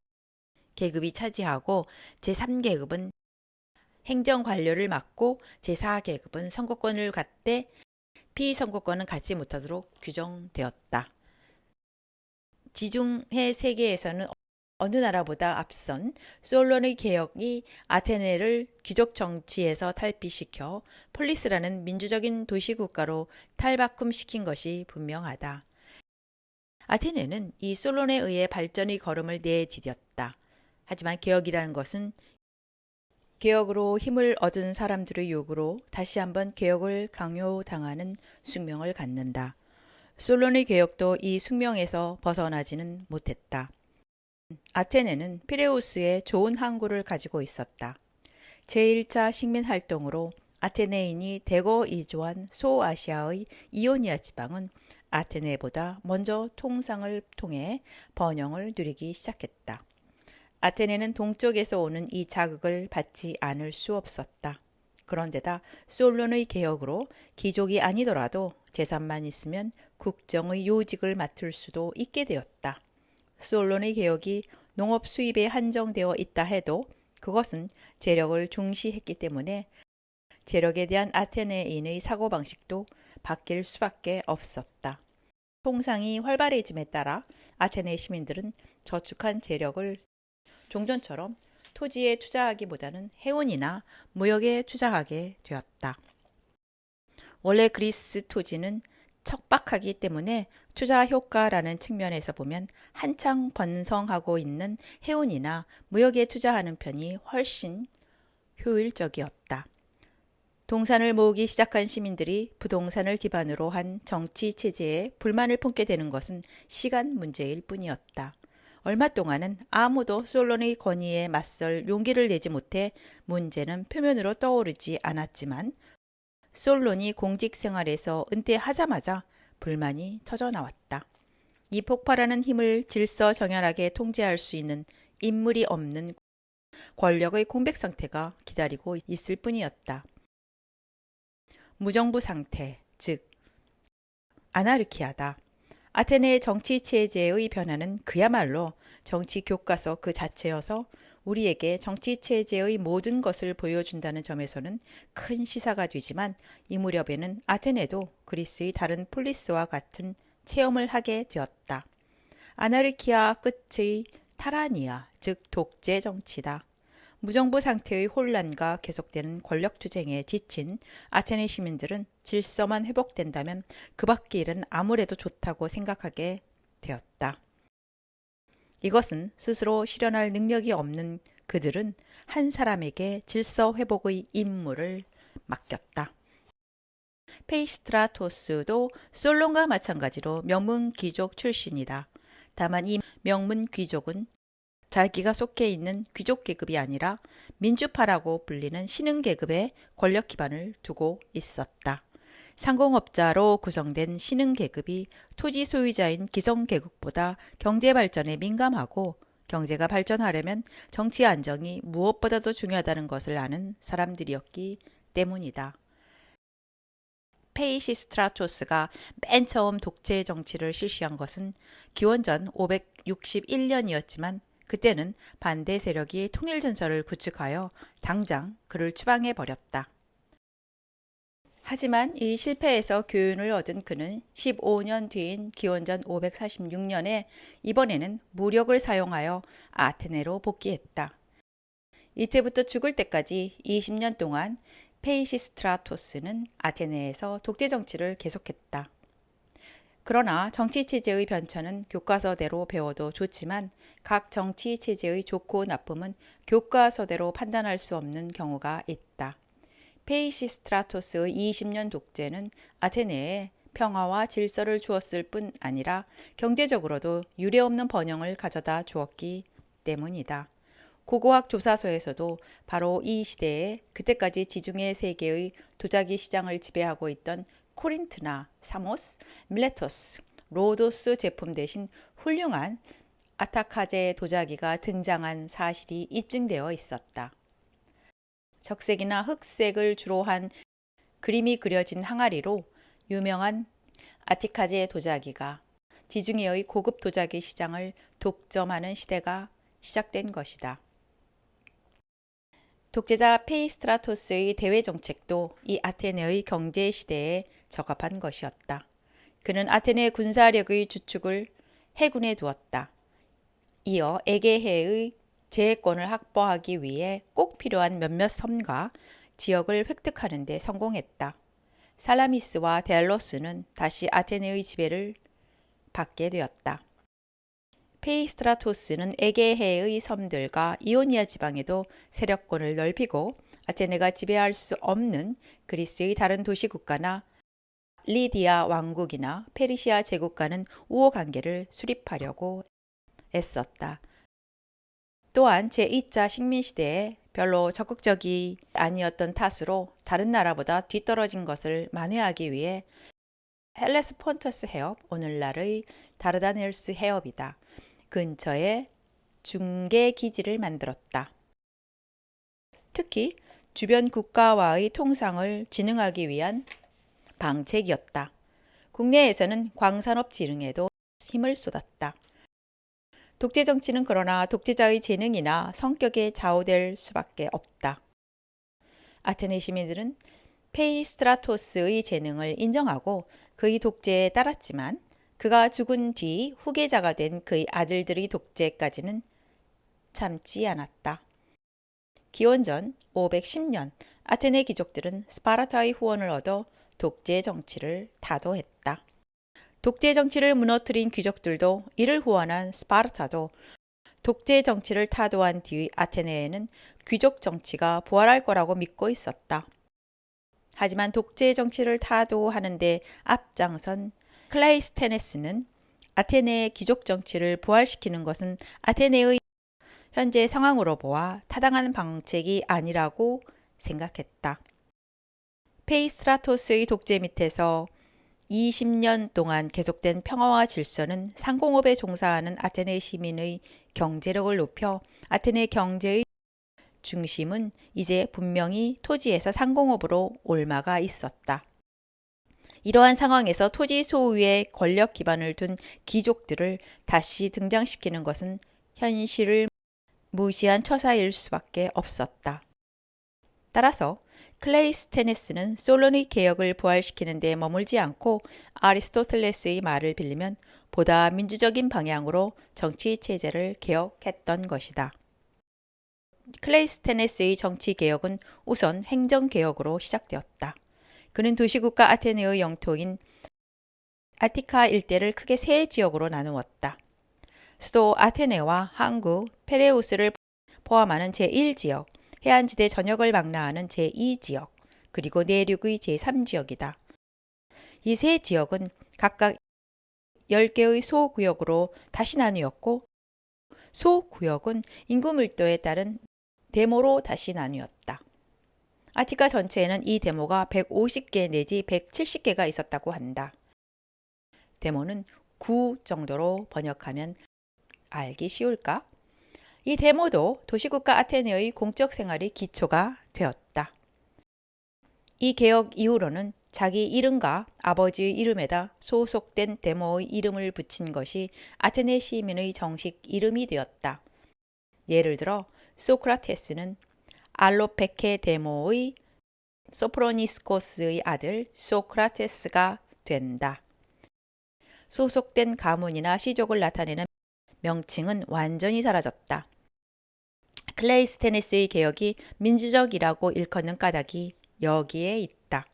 제2계급이 차지하고 제3계급은 행정관료를 맡고 제4계급은 선거권을 갖되 피선거권은 갖지 못하도록 규정되었다. 지중해 세계에서는 어느 나라보다 앞선 솔론의 개혁이 아테네를 귀족 정치에서 탈피시켜 폴리스라는 민주적인 도시국가로 탈바꿈시킨 것이 분명하다. 아테네는 이 솔론에 의해 발전의 걸음을 내디뎠다. 하지만 개혁이라는 것은 개혁으로 힘을 얻은 사람들의 요구로 다시 한번 개혁을 강요당하는 숙명을 갖는다. 솔론의 개혁도 이 숙명에서 벗어나지는 못했다. 아테네는 피레우스에 좋은 항구를 가지고 있었다. 제1차 식민활동으로 아테네인이 대거 이주한 소아시아의 이오니아 지방은 아테네보다 먼저 통상을 통해 번영을 누리기 시작했다. 아테네는 동쪽에서 오는 이 자극을 받지 않을 수 없었다. 그런데다 솔론의 개혁으로 귀족이 아니더라도 재산만 있으면 국정의 요직을 맡을 수도 있게 되었다. 솔론의 개혁이 농업 수입에 한정되어 있다 해도 그것은 재력을 중시했기 때문에 재력에 대한 아테네인의 사고방식도 바뀔 수밖에 없었다. 통상이 활발해짐에 따라 아테네 시민들은 저축한 재력을 종전처럼 토지에 투자하기보다는 해운이나 무역에 투자하게 되었다. 원래 그리스 토지는 척박하기 때문에 투자 효과라는 측면에서 보면 한창 번성하고 있는 해운이나 무역에 투자하는 편이 훨씬 효율적이었다. 동산을 모으기 시작한 시민들이 부동산을 기반으로 한 정치 체제에 불만을 품게 되는 것은 시간 문제일 뿐이었다. 얼마 동안은 아무도 솔론의 권위에 맞설 용기를 내지 못해 문제는 표면으로 떠오르지 않았지만 솔론이 공직 생활에서 은퇴하자마자 불만이 터져나왔다. 이 폭발하는 힘을 질서정연하게 통제할 수 있는 인물이 없는 권력의 공백 상태가 기다리고 있을 뿐이었다. 무정부 상태, 즉 아나르키아다. 아테네의 정치 체제의 변화는 그야말로 정치 교과서 그 자체여서 우리에게 정치 체제의 모든 것을 보여준다는 점에서는 큰 시사가 되지만 이 무렵에는 아테네도 그리스의 다른 폴리스와 같은 체험을 하게 되었다. 아나르키아 끝의 타라니아, 즉 독재 정치다. 무정부 상태의 혼란과 계속되는 권력투쟁에 지친 아테네 시민들은 질서만 회복된다면 그 밖의 일은 아무래도 좋다고 생각하게 되었다. 이것은 스스로 실현할 능력이 없는 그들은 한 사람에게 질서 회복의 임무를 맡겼다. 페이스트라토스도 솔론과 마찬가지로 명문 귀족 출신이다. 다만 이 명문 귀족은 자기가 속해 있는 귀족 계급이 아니라 민주파라고 불리는 신흥 계급의 권력 기반을 두고 있었다. 상공업자로 구성된 신흥 계급이 토지 소유자인 기성 계급보다 경제 발전에 민감하고 경제가 발전하려면 정치 안정이 무엇보다도 중요하다는 것을 아는 사람들이었기 때문이다. 페이시스트라토스가 맨 처음 독재 정치를 실시한 것은 기원전 561년이었지만 그때는 반대 세력이 통일전선을 구축하여 당장 그를 추방해 버렸다. 하지만 이 실패에서 교훈을 얻은 그는 15년 뒤인 기원전 546년에 이번에는 무력을 사용하여 아테네로 복귀했다. 이때부터 죽을 때까지 20년 동안 페이시스트라토스는 아테네에서 독재 정치를 계속했다. 그러나 정치체제의 변천은 교과서대로 배워도 좋지만 각 정치체제의 좋고 나쁨은 교과서대로 판단할 수 없는 경우가 있다. 페이시스트라토스의 20년 독재는 아테네에 평화와 질서를 주었을 뿐 아니라 경제적으로도 유례없는 번영을 가져다 주었기 때문이다. 고고학 조사서에서도 바로 이 시대에 그때까지 지중해 세계의 도자기 시장을 지배하고 있던 코린트나 사모스, 밀레토스, 로도스 제품 대신 훌륭한 아타카제 도자기가 등장한 사실이 입증되어 있었다. 적색이나 흑색을 주로 한 그림이 그려진 항아리로 유명한 아티카제 도자기가 지중해의 고급 도자기 시장을 독점하는 시대가 시작된 것이다. 독재자 페이스트라토스의 대외 정책도 이 아테네의 경제 시대에 적합한 것이었다. 그는 아테네 군사력의 주축을 해군에 두었다. 이어 에게해의 제해권을 확보하기 위해 꼭 필요한 몇몇 섬과 지역을 획득하는 데 성공했다. 살라미스와 델로스는 다시 아테네의 지배를 받게 되었다. 페이스트라토스는 에게해의 섬들과 이오니아 지방에도 세력권을 넓히고 아테네가 지배할 수 없는 그리스의 다른 도시 국가나 리디아 왕국이나 페르시아 제국과는 우호 관계를 수립하려고 애썼다. 또한 제2차 식민시대에 별로 적극적이 아니었던 탓으로 다른 나라보다 뒤떨어진 것을 만회하기 위해 헬레스폰터스 해협, 오늘날의 다르다넬스 해협이다. 근처에 중개 기지를 만들었다. 특히 주변 국가와의 통상을 진흥하기 위한 방책이었다. 국내에서는 광산업 지능에도 힘을 쏟았다. 독재 정치는 그러나 독재자의 재능이나 성격에 좌우될 수밖에 없다. 아테네 시민들은 페이스트라토스의 재능을 인정하고 그의 독재에 따랐지만 그가 죽은 뒤 후계자가 된 그의 아들들의 독재까지는 참지 않았다. 기원전 510년 아테네 귀족들은 스파르타의 후원을 얻어 독재 정치를 타도했다. 독재 정치를 무너뜨린 귀족들도 이를 후원한 스파르타도 독재 정치를 타도한 뒤 아테네에는 귀족 정치가 부활할 거라고 믿고 있었다. 하지만 독재 정치를 타도하는데 앞장선 클레이스테네스는 아테네의 귀족 정치를 부활시키는 것은 아테네의 현재 상황으로 보아 타당한 방책이 아니라고 생각했다. 페이스트라토스의 독재 밑에서 20년 동안 계속된 평화와 질서는 상공업에 종사하는 아테네 시민의 경제력을 높여 아테네 경제의 중심은 이제 분명히 토지에서 상공업으로 옮아가 있었다. 이러한 상황에서 토지 소유의 권력 기반을 둔 귀족들을 다시 등장시키는 것은 현실을 무시한 처사일 수밖에 없었다. 따라서 클레이스테네스는 솔론의 개혁을 부활시키는 데 머물지 않고 아리스토텔레스의 말을 빌리면 보다 민주적인 방향으로 정치 체제를 개혁했던 것이다. 클레이스테네스의 정치 개혁은 우선 행정 개혁으로 시작되었다. 그는 도시국가 아테네의 영토인 아티카 일대를 크게 세 지역으로 나누었다. 수도 아테네와 항구 페레우스를 포함하는 제1지역, 해안지대 전역을 망라하는 제2지역, 그리고 내륙의 제3지역이다. 이 세 지역은 각각 10개의 소구역으로 다시 나뉘었고 소구역은 인구 밀도에 따른 데모로 다시 나뉘었다. 아티카 전체에는 이 데모가 150개 내지 170개가 있었다고 한다. 데모는 구 정도로 번역하면 알기 쉬울까? 이 데모도 도시국가 아테네의 공적 생활의 기초가 되었다. 이 개혁 이후로는 자기 이름과 아버지의 이름에다 소속된 데모의 이름을 붙인 것이 아테네 시민의 정식 이름이 되었다. 예를 들어 소크라테스는 알로페케 데모의 소프로니스코스의 아들 소크라테스가 된다. 소속된 가문이나 시족을 나타내는 명칭은 완전히 사라졌다. 클레이스테네스의 개혁이 민주적이라고 일컫는 까닭이 여기에 있다.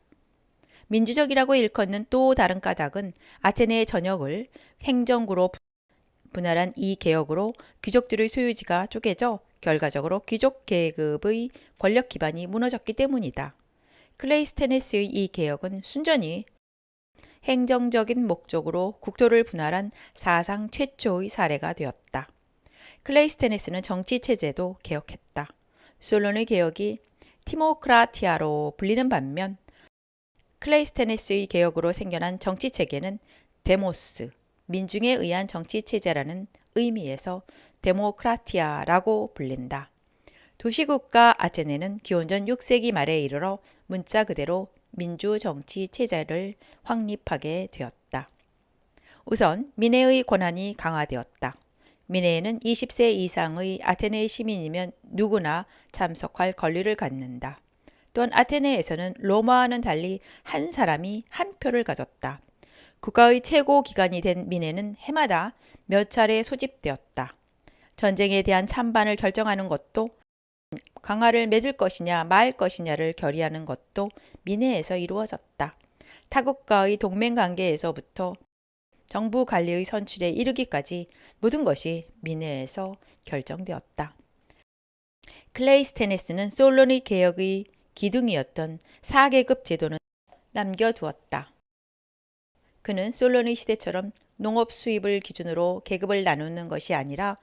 민주적이라고 일컫는 또 다른 까닭은 아테네의 전역을 행정구로 분할한 이 개혁으로 귀족들의 소유지가 쪼개져 결과적으로 귀족 계급의 권력 기반이 무너졌기 때문이다. 클레이스테네스의 이 개혁은 순전히 행정적인 목적으로 국토를 분할한 사상 최초의 사례가 되었다. 클레이스테네스는 정치체제도 개혁했다. 솔론의 개혁이 티모크라티아로 불리는 반면 클레이스테네스의 개혁으로 생겨난 정치체계는 데모스, 민중에 의한 정치체제라는 의미에서 데모크라티아라고 불린다. 도시국가 아테네는 기원전 6세기 말에 이르러 문자 그대로 민주정치체제를 확립하게 되었다. 우선 미네의 권한이 강화되었다. 미네에는 20세 이상의 아테네의 시민이면 누구나 참석할 권리를 갖는다. 또한 아테네에서는 로마와는 달리 한 사람이 한 표를 가졌다. 국가의 최고 기관이 된 미네는 해마다 몇 차례 소집되었다. 전쟁에 대한 찬반을 결정하는 것도 강화를 맺을 것이냐 말 것이냐를 결의하는 것도 미네에서 이루어졌다. 타국과의 동맹관계에서부터 정부 관리의 선출에 이르기까지 모든 것이 미네에서 결정되었다. 클레이스테네스는 솔론의 개혁의 기둥이었던 4계급 제도는 남겨두었다. 그는 솔론의 시대처럼 농업 수입을 기준으로 계급을 나누는 것이 아니라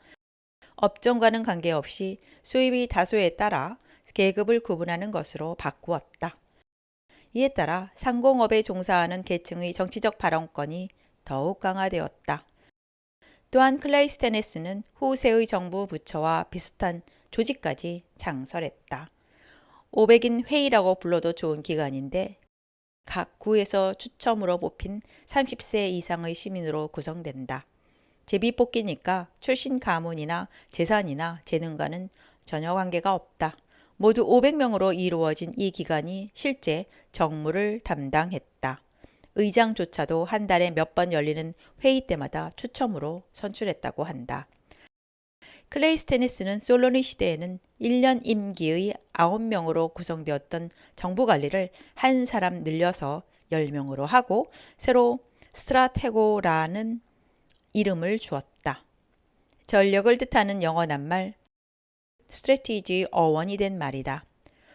업종과는 관계없이 수입이 다소에 따라 계급을 구분하는 것으로 바꾸었다. 이에 따라 상공업에 종사하는 계층의 정치적 발언권이 더욱 강화되었다. 또한 클레이스테네스는 후세의 정부 부처와 비슷한 조직까지 창설했다. 500인 회의라고 불러도 좋은 기관인데 각 구에서 추첨으로 뽑힌 30세 이상의 시민으로 구성된다. 제비 뽑기니까 출신 가문이나 재산이나 재능과는 전혀 관계가 없다. 모두 500명으로 이루어진 이 기관이 실제 정무를 담당했다. 의장조차도 한 달에 몇 번 열리는 회의 때마다 추첨으로 선출했다고 한다. 클레이스테네스는 솔론의 시대에는 1년 임기의 9명으로 구성되었던 정부 관리를 한 사람 늘려서 10명으로 하고 새로 스트라테고라는 이름을 주었다. 전력을 뜻하는 영어 낱말 스트래티지 어원이 된 말이다.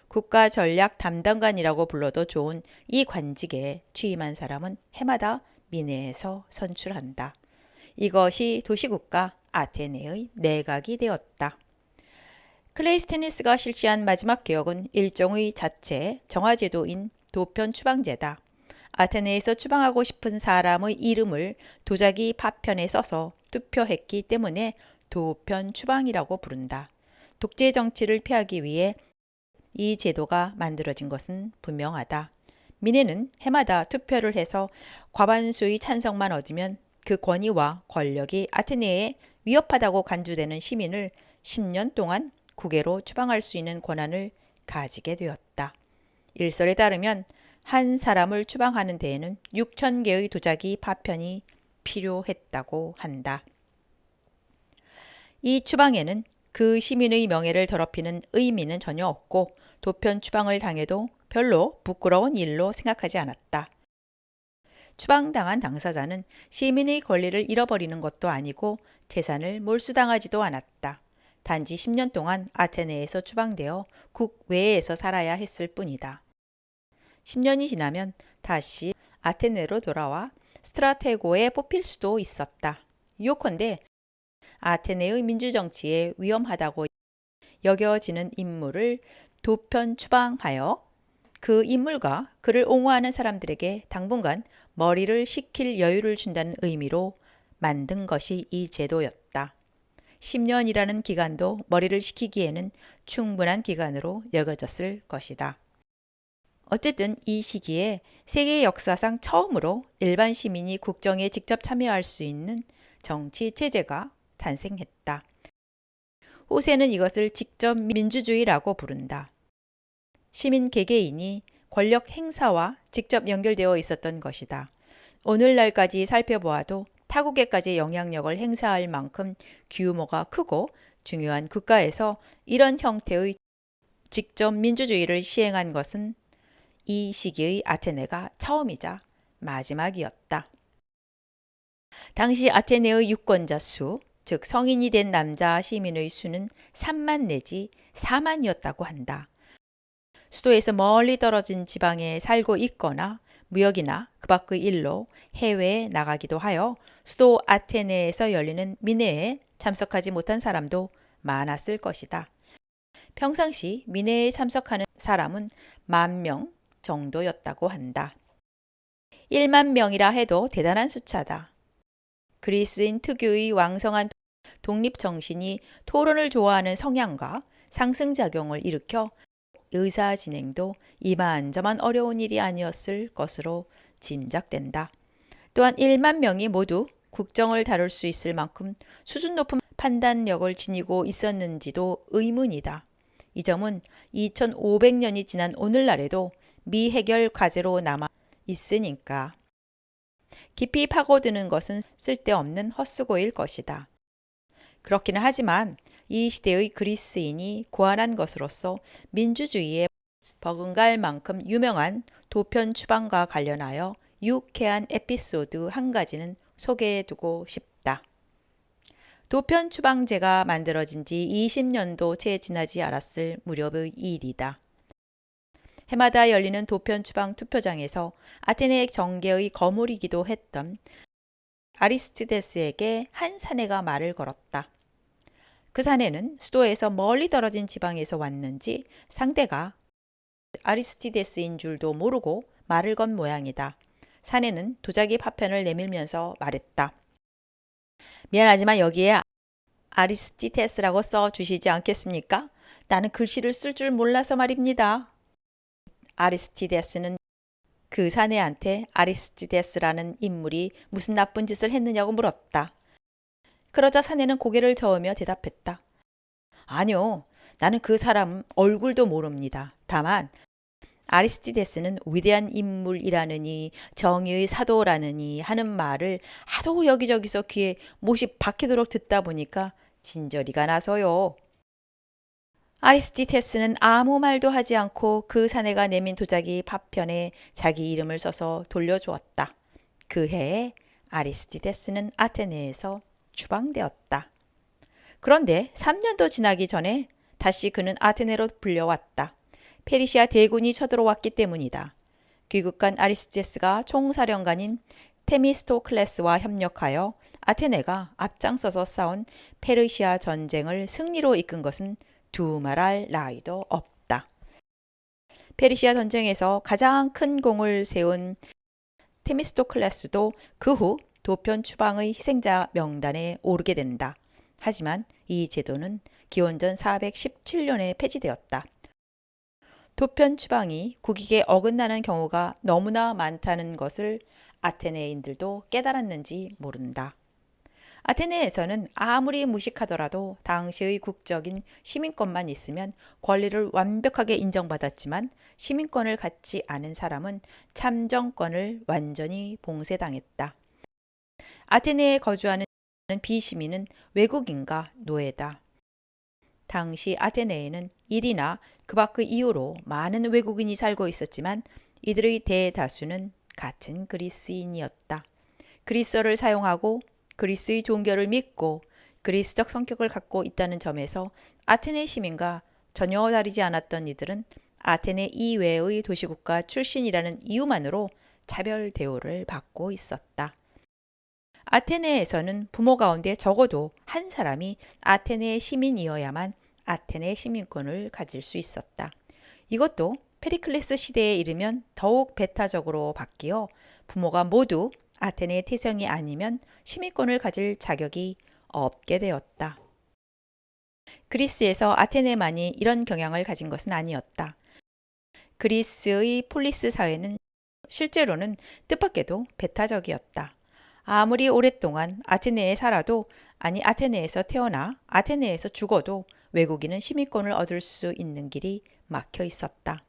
국가 전략 담당관이라고 불러도 좋은 이 관직에 취임한 사람은 해마다 미네에서 선출한다. 이것이 도시국가 아테네의 내각이 되었다. 클레이스테네스가 실시한 마지막 개혁은 일종의 자체 정화제도인 도편 추방제다. 아테네에서 추방하고 싶은 사람의 이름을 도자기 파편에 써서 투표했기 때문에 도편 추방이라고 부른다. 독재 정치를 피하기 위해 이 제도가 만들어진 것은 분명하다. 미네는 해마다 투표를 해서 과반수의 찬성만 얻으면 그 권위와 권력이 아테네에 위협하다고 간주되는 시민을 10년 동안 국외로 추방할 수 있는 권한을 가지게 되었다. 일설에 따르면 한 사람을 추방하는 데에는 6,000개의 도자기 파편이 필요했다고 한다. 이 추방에는 그 시민의 명예를 더럽히는 의미는 전혀 없고 도편 추방을 당해도 별로 부끄러운 일로 생각하지 않았다. 추방당한 당사자는 시민의 권리를 잃어버리는 것도 아니고 재산을 몰수당하지도 않았다. 단지 10년 동안 아테네에서 추방되어 국외에서 살아야 했을 뿐이다. 10년이 지나면 다시 아테네로 돌아와 스트라테고에 뽑힐 수도 있었다. 요컨대 아테네의 민주정치에 위험하다고 여겨지는 인물을 도편 추방하여 그 인물과 그를 옹호하는 사람들에게 당분간 머리를 식힐 여유를 준다는 의미로 만든 것이 이 제도였다. 10년이라는 기간도 머리를 식히기에는 충분한 기간으로 여겨졌을 것이다. 어쨌든 이 시기에 세계 역사상 처음으로 일반 시민이 국정에 직접 참여할 수 있는 정치 체제가 탄생했다. 후세는 이것을 직접 민주주의라고 부른다. 시민 개개인이 권력 행사와 직접 연결되어 있었던 것이다. 오늘날까지 살펴보아도 타국에까지 영향력을 행사할 만큼 규모가 크고 중요한 국가에서 이런 형태의 직접 민주주의를 시행한 것은 이 시기의 아테네가 처음이자 마지막이었다. 당시 아테네의 유권자 수, 즉 성인이 된 남자 시민의 수는 3만 내지 4만이었다고 한다. 수도에서 멀리 떨어진 지방에 살고 있거나 무역이나 그 밖의 일로 해외에 나가기도 하여 수도 아테네에서 열리는 민회에 참석하지 못한 사람도 많았을 것이다. 평상시 민회에 참석하는 사람은 10,000명 정도였다고 한다. 1만 명이라 해도 대단한 숫자다. 그리스인 특유의 왕성한 독립정신이 토론을 좋아하는 성향과 상승작용을 일으켜 의사 진행도 이만저만 어려운 일이 아니었을 것으로 짐작된다. 또한 1만 명이 모두 국정을 다룰 수 있을 만큼 수준 높은 판단력을 지니고 있었는지도 의문이다. 이 점은 2500년이 지난 오늘날에도 미해결 과제로 남아 있으니까. 깊이 파고드는 것은 쓸데없는 헛수고일 것이다. 그렇기는 하지만 이 시대의 그리스인이 고안한 것으로서 민주주의에 버금갈 만큼 유명한 도편 추방과 관련하여 유쾌한 에피소드 한 가지는 소개해두고 싶다. 도편 추방제가 만들어진 지 20년도 채 지나지 않았을 무렵의 일이다. 해마다 열리는 도편 추방 투표장에서 아테네 정계의 거물이기도 했던 아리스티데스에게 한 사내가 말을 걸었다. 그 사내는 수도에서 멀리 떨어진 지방에서 왔는지 상대가 아리스티데스인 줄도 모르고 말을 건 모양이다. 사내는 도자기 파편을 내밀면서 말했다. 미안하지만 여기에 아리스티데스라고 써주시지 않겠습니까? 나는 글씨를 쓸 줄 몰라서 말입니다. 아리스티데스는 그 사내한테 아리스티데스라는 인물이 무슨 나쁜 짓을 했느냐고 물었다. 그러자 사내는 고개를 저으며 대답했다. 아니요, 나는 그 사람 얼굴도 모릅니다. 다만 아리스티데스는 위대한 인물이라느니 정의의 사도라느니 하는 말을 하도 여기저기서 귀에 못이 박히도록 듣다 보니까 진저리가 나서요. 아리스티데스는 아무 말도 하지 않고 그 사내가 내민 도자기 파편에 자기 이름을 써서 돌려주었다. 그 해에 아리스티데스는 아테네에서 추방되었다. 그런데 3년도 지나기 전에 다시 그는 아테네로 불려왔다. 페르시아 대군이 쳐들어왔기 때문이다. 귀국한 아리스티데스가 총사령관인 테미스토클레스와 협력하여 아테네가 앞장서서 싸운 페르시아 전쟁을 승리로 이끈 것은 두말할 나위도 없다. 페르시아 전쟁에서 가장 큰 공을 세운 테미스토클레스도 그 후 도편 추방의 희생자 명단에 오르게 된다. 하지만 이 제도는 기원전 417년에 폐지되었다. 도편 추방이 국익에 어긋나는 경우가 너무나 많다는 것을 아테네인들도 깨달았는지 모른다. 아테네에서는 아무리 무식하더라도 당시의 국적인 시민권만 있으면 권리를 완벽하게 인정받았지만 시민권을 갖지 않은 사람은 참정권을 완전히 봉쇄당했다. 아테네에 거주하는 비시민은 외국인과 노예다. 당시 아테네에는 일이나 그 밖의 이유로 많은 외국인이 살고 있었지만 이들의 대다수는 같은 그리스인이었다. 그리스어를 사용하고 그리스의 종교를 믿고 그리스적 성격을 갖고 있다는 점에서 아테네 시민과 전혀 다르지 않았던 이들은 아테네 이외의 도시국가 출신이라는 이유만으로 차별 대우를 받고 있었다. 아테네에서는 부모 가운데 적어도 한 사람이 아테네 시민이어야만 아테네 시민권을 가질 수 있었다. 이것도 페리클레스 시대에 이르면 더욱 배타적으로 바뀌어 부모가 모두 아테네 태생이 아니면 시민권을 가질 자격이 없게 되었다. 그리스에서 아테네만이 이런 경향을 가진 것은 아니었다. 그리스의 폴리스 사회는 실제로는 뜻밖에도 배타적이었다. 아무리 오랫동안 아테네에 살아도 아니 아테네에서 태어나 아테네에서 죽어도 외국인은 시민권을 얻을 수 있는 길이 막혀 있었다.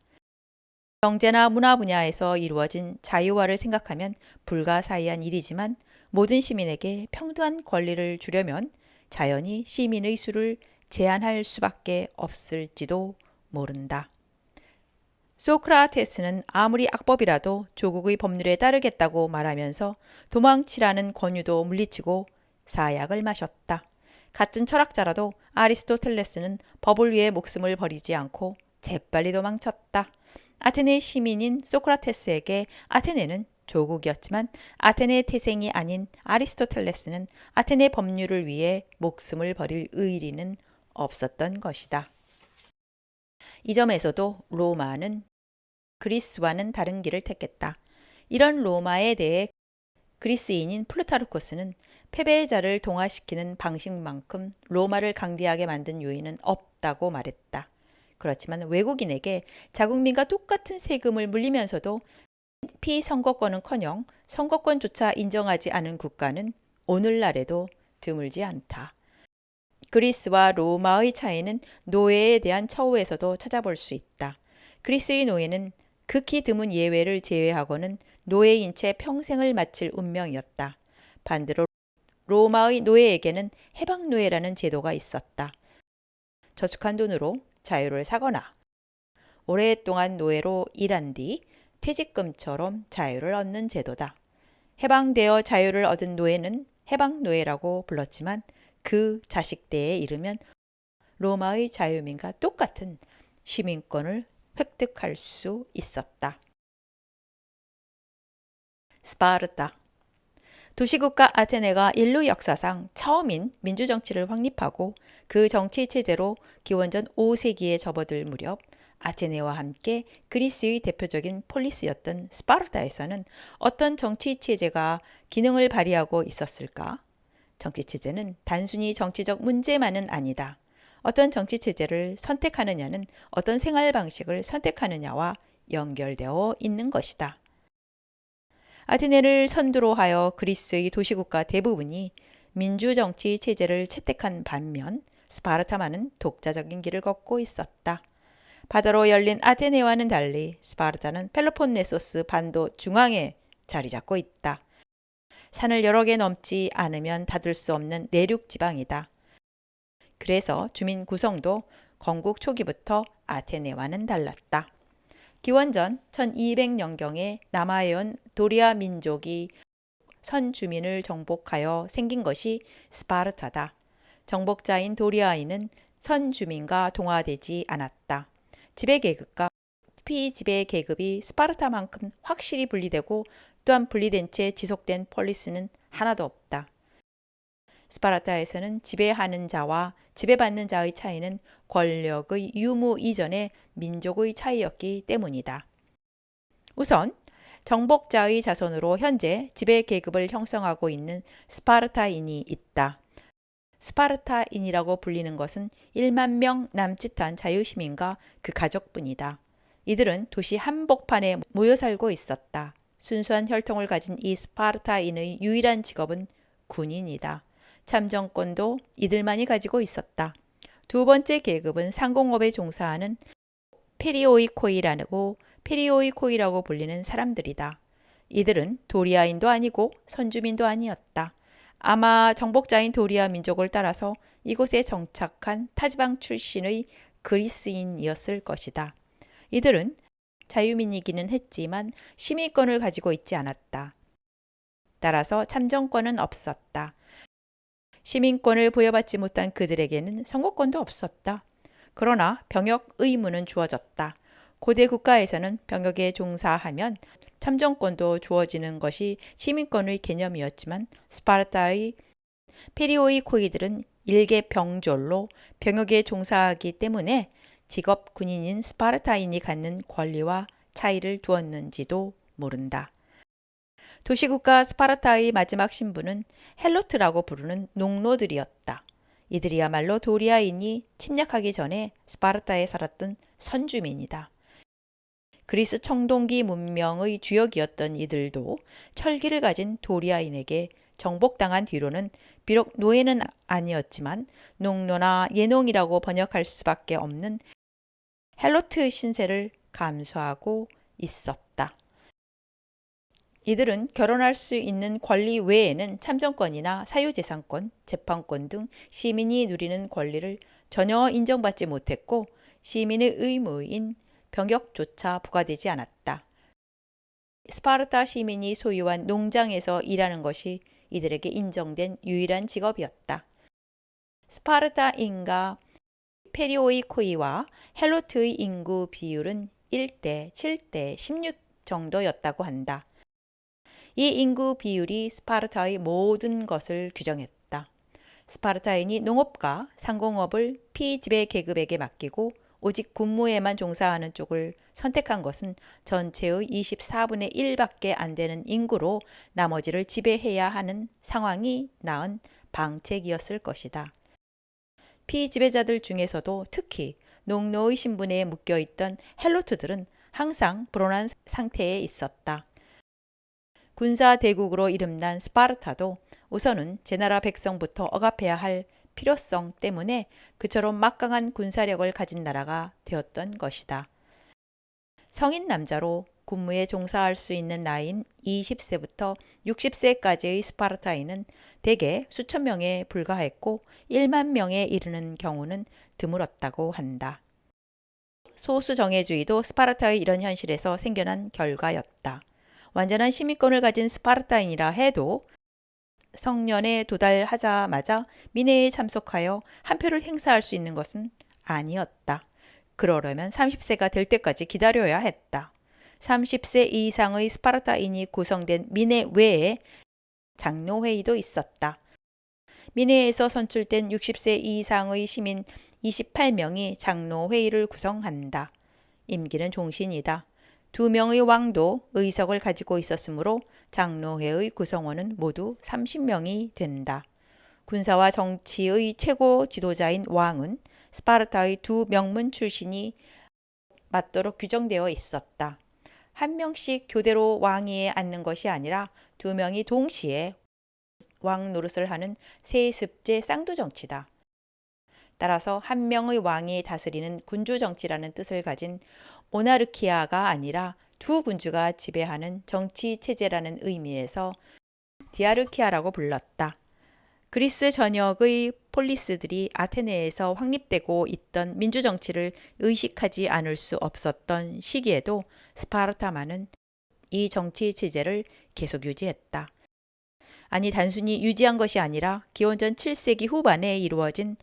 경제나 문화 분야에서 이루어진 자유화를 생각하면 불가사의한 일이지만 모든 시민에게 평등한 권리를 주려면 자연히 시민의 수를 제한할 수밖에 없을지도 모른다. 소크라테스는 아무리 악법이라도 조국의 법률에 따르겠다고 말하면서 도망치라는 권유도 물리치고 사약을 마셨다. 같은 철학자라도 아리스토텔레스는 법을 위해 목숨을 버리지 않고 재빨리 도망쳤다. 아테네 시민인 소크라테스에게 아테네는 조국이었지만 아테네 태생이 아닌 아리스토텔레스는 아테네 법률을 위해 목숨을 버릴 의리는 없었던 것이다. 이 점에서도 로마는 그리스와는 다른 길을 택했다. 이런 로마에 대해 그리스인인 플루타르코스는 패배자를 동화시키는 방식만큼 로마를 강대하게 만든 요인은 없다고 말했다. 그렇지만 외국인에게 자국민과 똑같은 세금을 물리면서도 피선거권은커녕 선거권조차 인정하지 않은 국가는 오늘날에도 드물지 않다. 그리스와 로마의 차이는 노예에 대한 처우에서도 찾아볼 수 있다. 그리스의 노예는 극히 드문 예외를 제외하고는 노예인 채 평생을 마칠 운명이었다. 반대로 로마의 노예에게는 해방노예라는 제도가 있었다. 저축한 돈으로 자유를 사거나 오랫동안 노예로 일한 뒤 퇴직금처럼 자유를 얻는 제도다. 해방되어 자유를 얻은 노예는 해방노예라고 불렀지만 그 자식대에 이르면 로마의 자유민과 똑같은 시민권을 획득할 수 있었다. 스파르타. 도시국가 아테네가 인류 역사상 처음인 민주정치를 확립하고 그 정치체제로 기원전 5세기에 접어들 무렵 아테네와 함께 그리스의 대표적인 폴리스였던 스파르타에서는 어떤 정치체제가 기능을 발휘하고 있었을까? 정치체제는 단순히 정치적 문제만은 아니다. 어떤 정치체제를 선택하느냐는 어떤 생활 방식을 선택하느냐와 연결되어 있는 것이다. 아테네를 선두로 하여 그리스의 도시국가 대부분이 민주정치 체제를 채택한 반면 스파르타만은 독자적인 길을 걷고 있었다. 바다로 열린 아테네와는 달리 스파르타는 펠로폰네소스 반도 중앙에 자리 잡고 있다. 산을 여러 개 넘지 않으면 닫을 수 없는 내륙 지방이다. 그래서 주민 구성도 건국 초기부터 아테네와는 달랐다. 기원전 1200년경에 남하에 온 도리아 민족이 선주민을 정복하여 생긴 것이 스파르타다. 정복자인 도리아인은 선주민과 동화되지 않았다. 지배계급과 피지배계급이 스파르타만큼 확실히 분리되고 또한 분리된 채 지속된 폴리스는 하나도 없다. 스파르타에서는 지배하는 자와 지배받는 자의 차이는 권력의 유무 이전의 민족의 차이였기 때문이다. 우선 정복자의 자손으로 현재 지배계급을 형성하고 있는 스파르타인이 있다. 스파르타인이라고 불리는 것은 1만 명 남짓한 자유시민과 그 가족뿐이다. 이들은 도시 한복판에 모여 살고 있었다. 순수한 혈통을 가진 이 스파르타인의 유일한 직업은 군인이다. 참정권도 이들만이 가지고 있었다. 두 번째 계급은 상공업에 종사하는 페리오이코이라고 불리는 사람들이다. 이들은 도리아인도 아니고 선주민도 아니었다. 아마 정복자인 도리아 민족을 따라서 이곳에 정착한 타지방 출신의 그리스인이었을 것이다. 이들은 자유민이기는 했지만 시민권을 가지고 있지 않았다. 따라서 참정권은 없었다. 시민권을 부여받지 못한 그들에게는 선거권도 없었다. 그러나 병역 의무는 주어졌다. 고대 국가에서는 병역에 종사하면 참정권도 주어지는 것이 시민권의 개념이었지만 스파르타의 페리오이코이들은 일개 병졸로 병역에 종사하기 때문에 직업 군인인 스파르타인이 갖는 권리와 차이를 두었는지도 모른다. 도시국가 스파르타의 마지막 신부는 헬로트라고 부르는 농노들이었다. 이들이야말로 도리아인이 침략하기 전에 스파르타에 살았던 선주민이다. 그리스 청동기 문명의 주역이었던 이들도 철기를 가진 도리아인에게 정복당한 뒤로는 비록 노예는 아니었지만 농노나 예농이라고 번역할 수밖에 없는 헬로트 신세를 감수하고 있었다. 이들은 결혼할 수 있는 권리 외에는 참정권이나 사유재산권, 재판권 등 시민이 누리는 권리를 전혀 인정받지 못했고 시민의 의무인 병역조차 부과되지 않았다. 스파르타 시민이 소유한 농장에서 일하는 것이 이들에게 인정된 유일한 직업이었다. 스파르타인과 페리오이코이와 헬로트의 인구 비율은 1대 7대 16 정도였다고 한다. 이 인구 비율이 스파르타의 모든 것을 규정했다. 스파르타인이 농업과 상공업을 피지배 계급에게 맡기고 오직 군무에만 종사하는 쪽을 선택한 것은 전체의 24분의 1밖에 안 되는 인구로 나머지를 지배해야 하는 상황이 낳은 방책이었을 것이다. 피지배자들 중에서도 특히 농노의 신분에 묶여있던 헬로트들은 항상 불온한 상태에 있었다. 군사 대국으로 이름난 스파르타도 우선은 제나라 백성부터 억압해야 할 필요성 때문에 그처럼 막강한 군사력을 가진 나라가 되었던 것이다. 성인 남자로 군무에 종사할 수 있는 나이인 20세부터 60세까지의 스파르타인은 대개 수천 명에 불과했고 1만 명에 이르는 경우는 드물었다고 한다. 소수 정예주의도 스파르타의 이런 현실에서 생겨난 결과였다. 완전한 시민권을 가진 스파르타인이라 해도 성년에 도달하자마자 민회에 참석하여 한 표를 행사할 수 있는 것은 아니었다. 그러려면 30세가 될 때까지 기다려야 했다. 30세 이상의 스파르타인이 구성된 민회 외에 장로회의도 있었다. 민회에서 선출된 60세 이상의 시민 28명이 장로회의를 구성한다. 임기는 종신이다. 2명의 왕도 의석을 가지고 있었으므로 장로회의 구성원은 모두 30명이 된다. 군사와 정치의 최고 지도자인 왕은 스파르타의 2명문 출신이 맞도록 규정되어 있었다. 한 명씩 교대로 왕위에 앉는 것이 아니라 2명이 동시에 왕 노릇을 하는 세습제 쌍두 정치다. 따라서 한 명의 왕이 다스리는 군주 정치라는 뜻을 가진 모나르키아가 아니라 두 군주가 지배하는 정치 체제라는 의미에서 디아르키아라고 불렀다. 그리스 전역의 폴리스들이 아테네에서 확립되고 있던 민주정치를 의식하지 않을 수 없었던 시기에도 스파르타만은 이 정치 체제를 계속 유지했다. 아니 단순히 유지한 것이 아니라 기원전 7세기 후반에 이루어진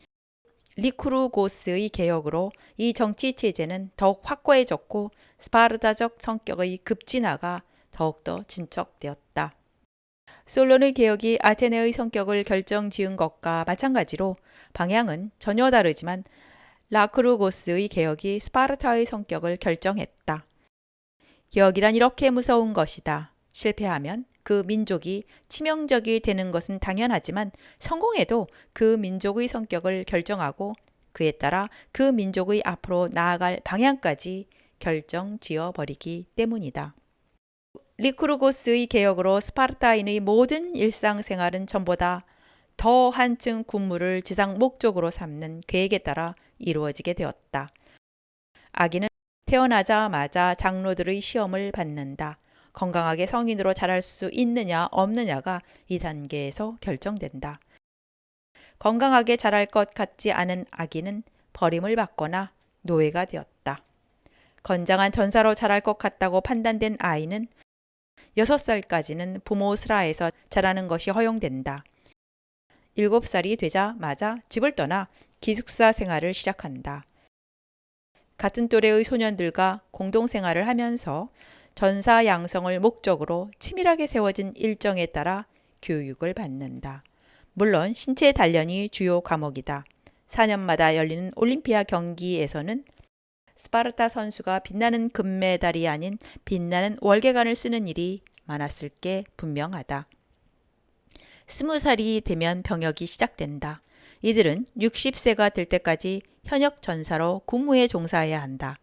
리쿠르고스의 개혁으로 이 정치 체제는 더욱 확고해졌고 스파르타적 성격의 급진화가 더욱더 진척되었다. 솔론의 개혁이 아테네의 성격을 결정지은 것과 마찬가지로 방향은 전혀 다르지만 라크루고스의 개혁이 스파르타의 성격을 결정했다. 개혁이란 이렇게 무서운 것이다. 실패하면 그 민족이 치명적이 되는 것은 당연하지만 성공해도 그 민족의 성격을 결정하고 그에 따라 그 민족의 앞으로 나아갈 방향까지 결정지어버리기 때문이다. 리쿠르고스의 개혁으로 스파르타인의 모든 일상생활은 전보다 더 한층 군무를 지상 목적으로 삼는 계획에 따라 이루어지게 되었다. 아기는 태어나자마자 장로들의 시험을 받는다. 건강하게 성인으로 자랄 수 있느냐 없느냐가 이 단계에서 결정된다. 건강하게 자랄 것 같지 않은 아기는 버림을 받거나 노예가 되었다. 건장한 전사로 자랄 것 같다고 판단된 아이는 6살까지는 부모 슬하에서 자라는 것이 허용된다. 7살이 되자마자 집을 떠나 기숙사 생활을 시작한다. 같은 또래의 소년들과 공동생활을 하면서 전사 양성을 목적으로 치밀하게 세워진 일정에 따라 교육을 받는다. 물론 신체 단련이 주요 과목이다. 4년마다 열리는 올림피아 경기에서는 스파르타 선수가 빛나는 금메달이 아닌 빛나는 월계관을 쓰는 일이 많았을 게 분명하다. 20살이 되면 병역이 시작된다. 이들은 60세가 될 때까지 현역 전사로 군무에 종사해야 한다.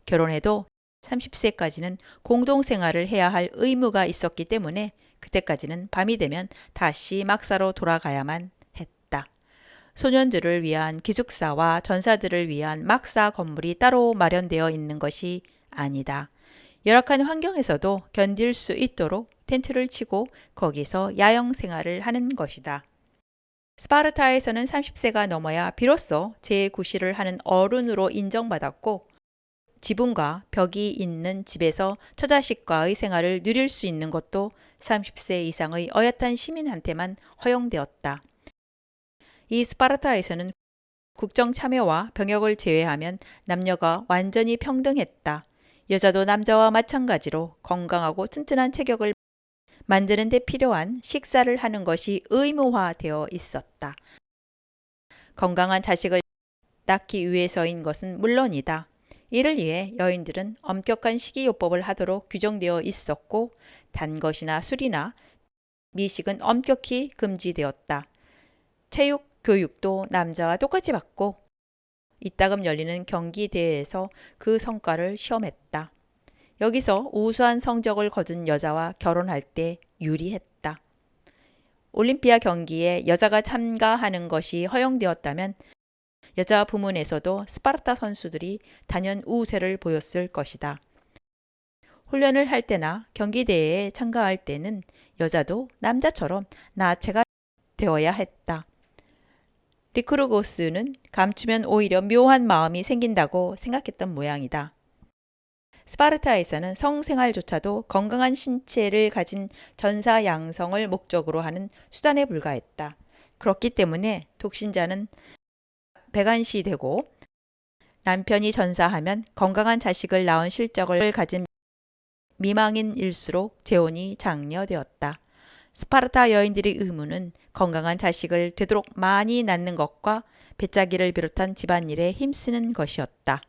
결혼해도 30세까지는 공동생활을 해야 할 의무가 있었기 때문에 그때까지는 밤이 되면 다시 막사로 돌아가야만 했다. 소년들을 위한 기숙사와 전사들을 위한 막사 건물이 따로 마련되어 있는 것이 아니다. 열악한 환경에서도 견딜 수 있도록 텐트를 치고 거기서 야영 생활을 하는 것이다. 스파르타에서는 30세가 넘어야 비로소 제9시를 하는 어른으로 인정받았고 지붕과 벽이 있는 집에서 처자식과의 생활을 누릴 수 있는 것도 30세 이상의 어엿한 시민한테만 허용되었다. 이 스파르타에서는 국정 참여와 병역을 제외하면 남녀가 완전히 평등했다. 여자도 남자와 마찬가지로 건강하고 튼튼한 체격을 만드는 데 필요한 식사를 하는 것이 의무화되어 있었다. 건강한 자식을 낳기 위해서인 것은 물론이다. 이를 위해 여인들은 엄격한 식이요법을 하도록 규정되어 있었고 단 것이나 술이나 미식은 엄격히 금지되었다. 체육, 교육도 남자와 똑같이 받고 이따금 열리는 경기대회에서 그 성과를 시험했다. 여기서 우수한 성적을 거둔 여자와 결혼할 때 유리했다. 올림피아 경기에 여자가 참가하는 것이 허용되었다면 여자 부문에서도 스파르타 선수들이 단연 우세를 보였을 것이다. 훈련을 할 때나 경기대회에 참가할 때는 여자도 남자처럼 나체가 되어야 했다. 리크루고스는 감추면 오히려 묘한 마음이 생긴다고 생각했던 모양이다. 스파르타에서는 성생활조차도 건강한 신체를 가진 전사 양성을 목적으로 하는 수단에 불과했다. 그렇기 때문에 독신자는 백안시되고 남편이 전사하면 건강한 자식을 낳은 실적을 가진 미망인일수록 재혼이 장려되었다. 스파르타 여인들의 의무는 건강한 자식을 되도록 많이 낳는 것과 배짜기를 비롯한 집안일에 힘쓰는 것이었다.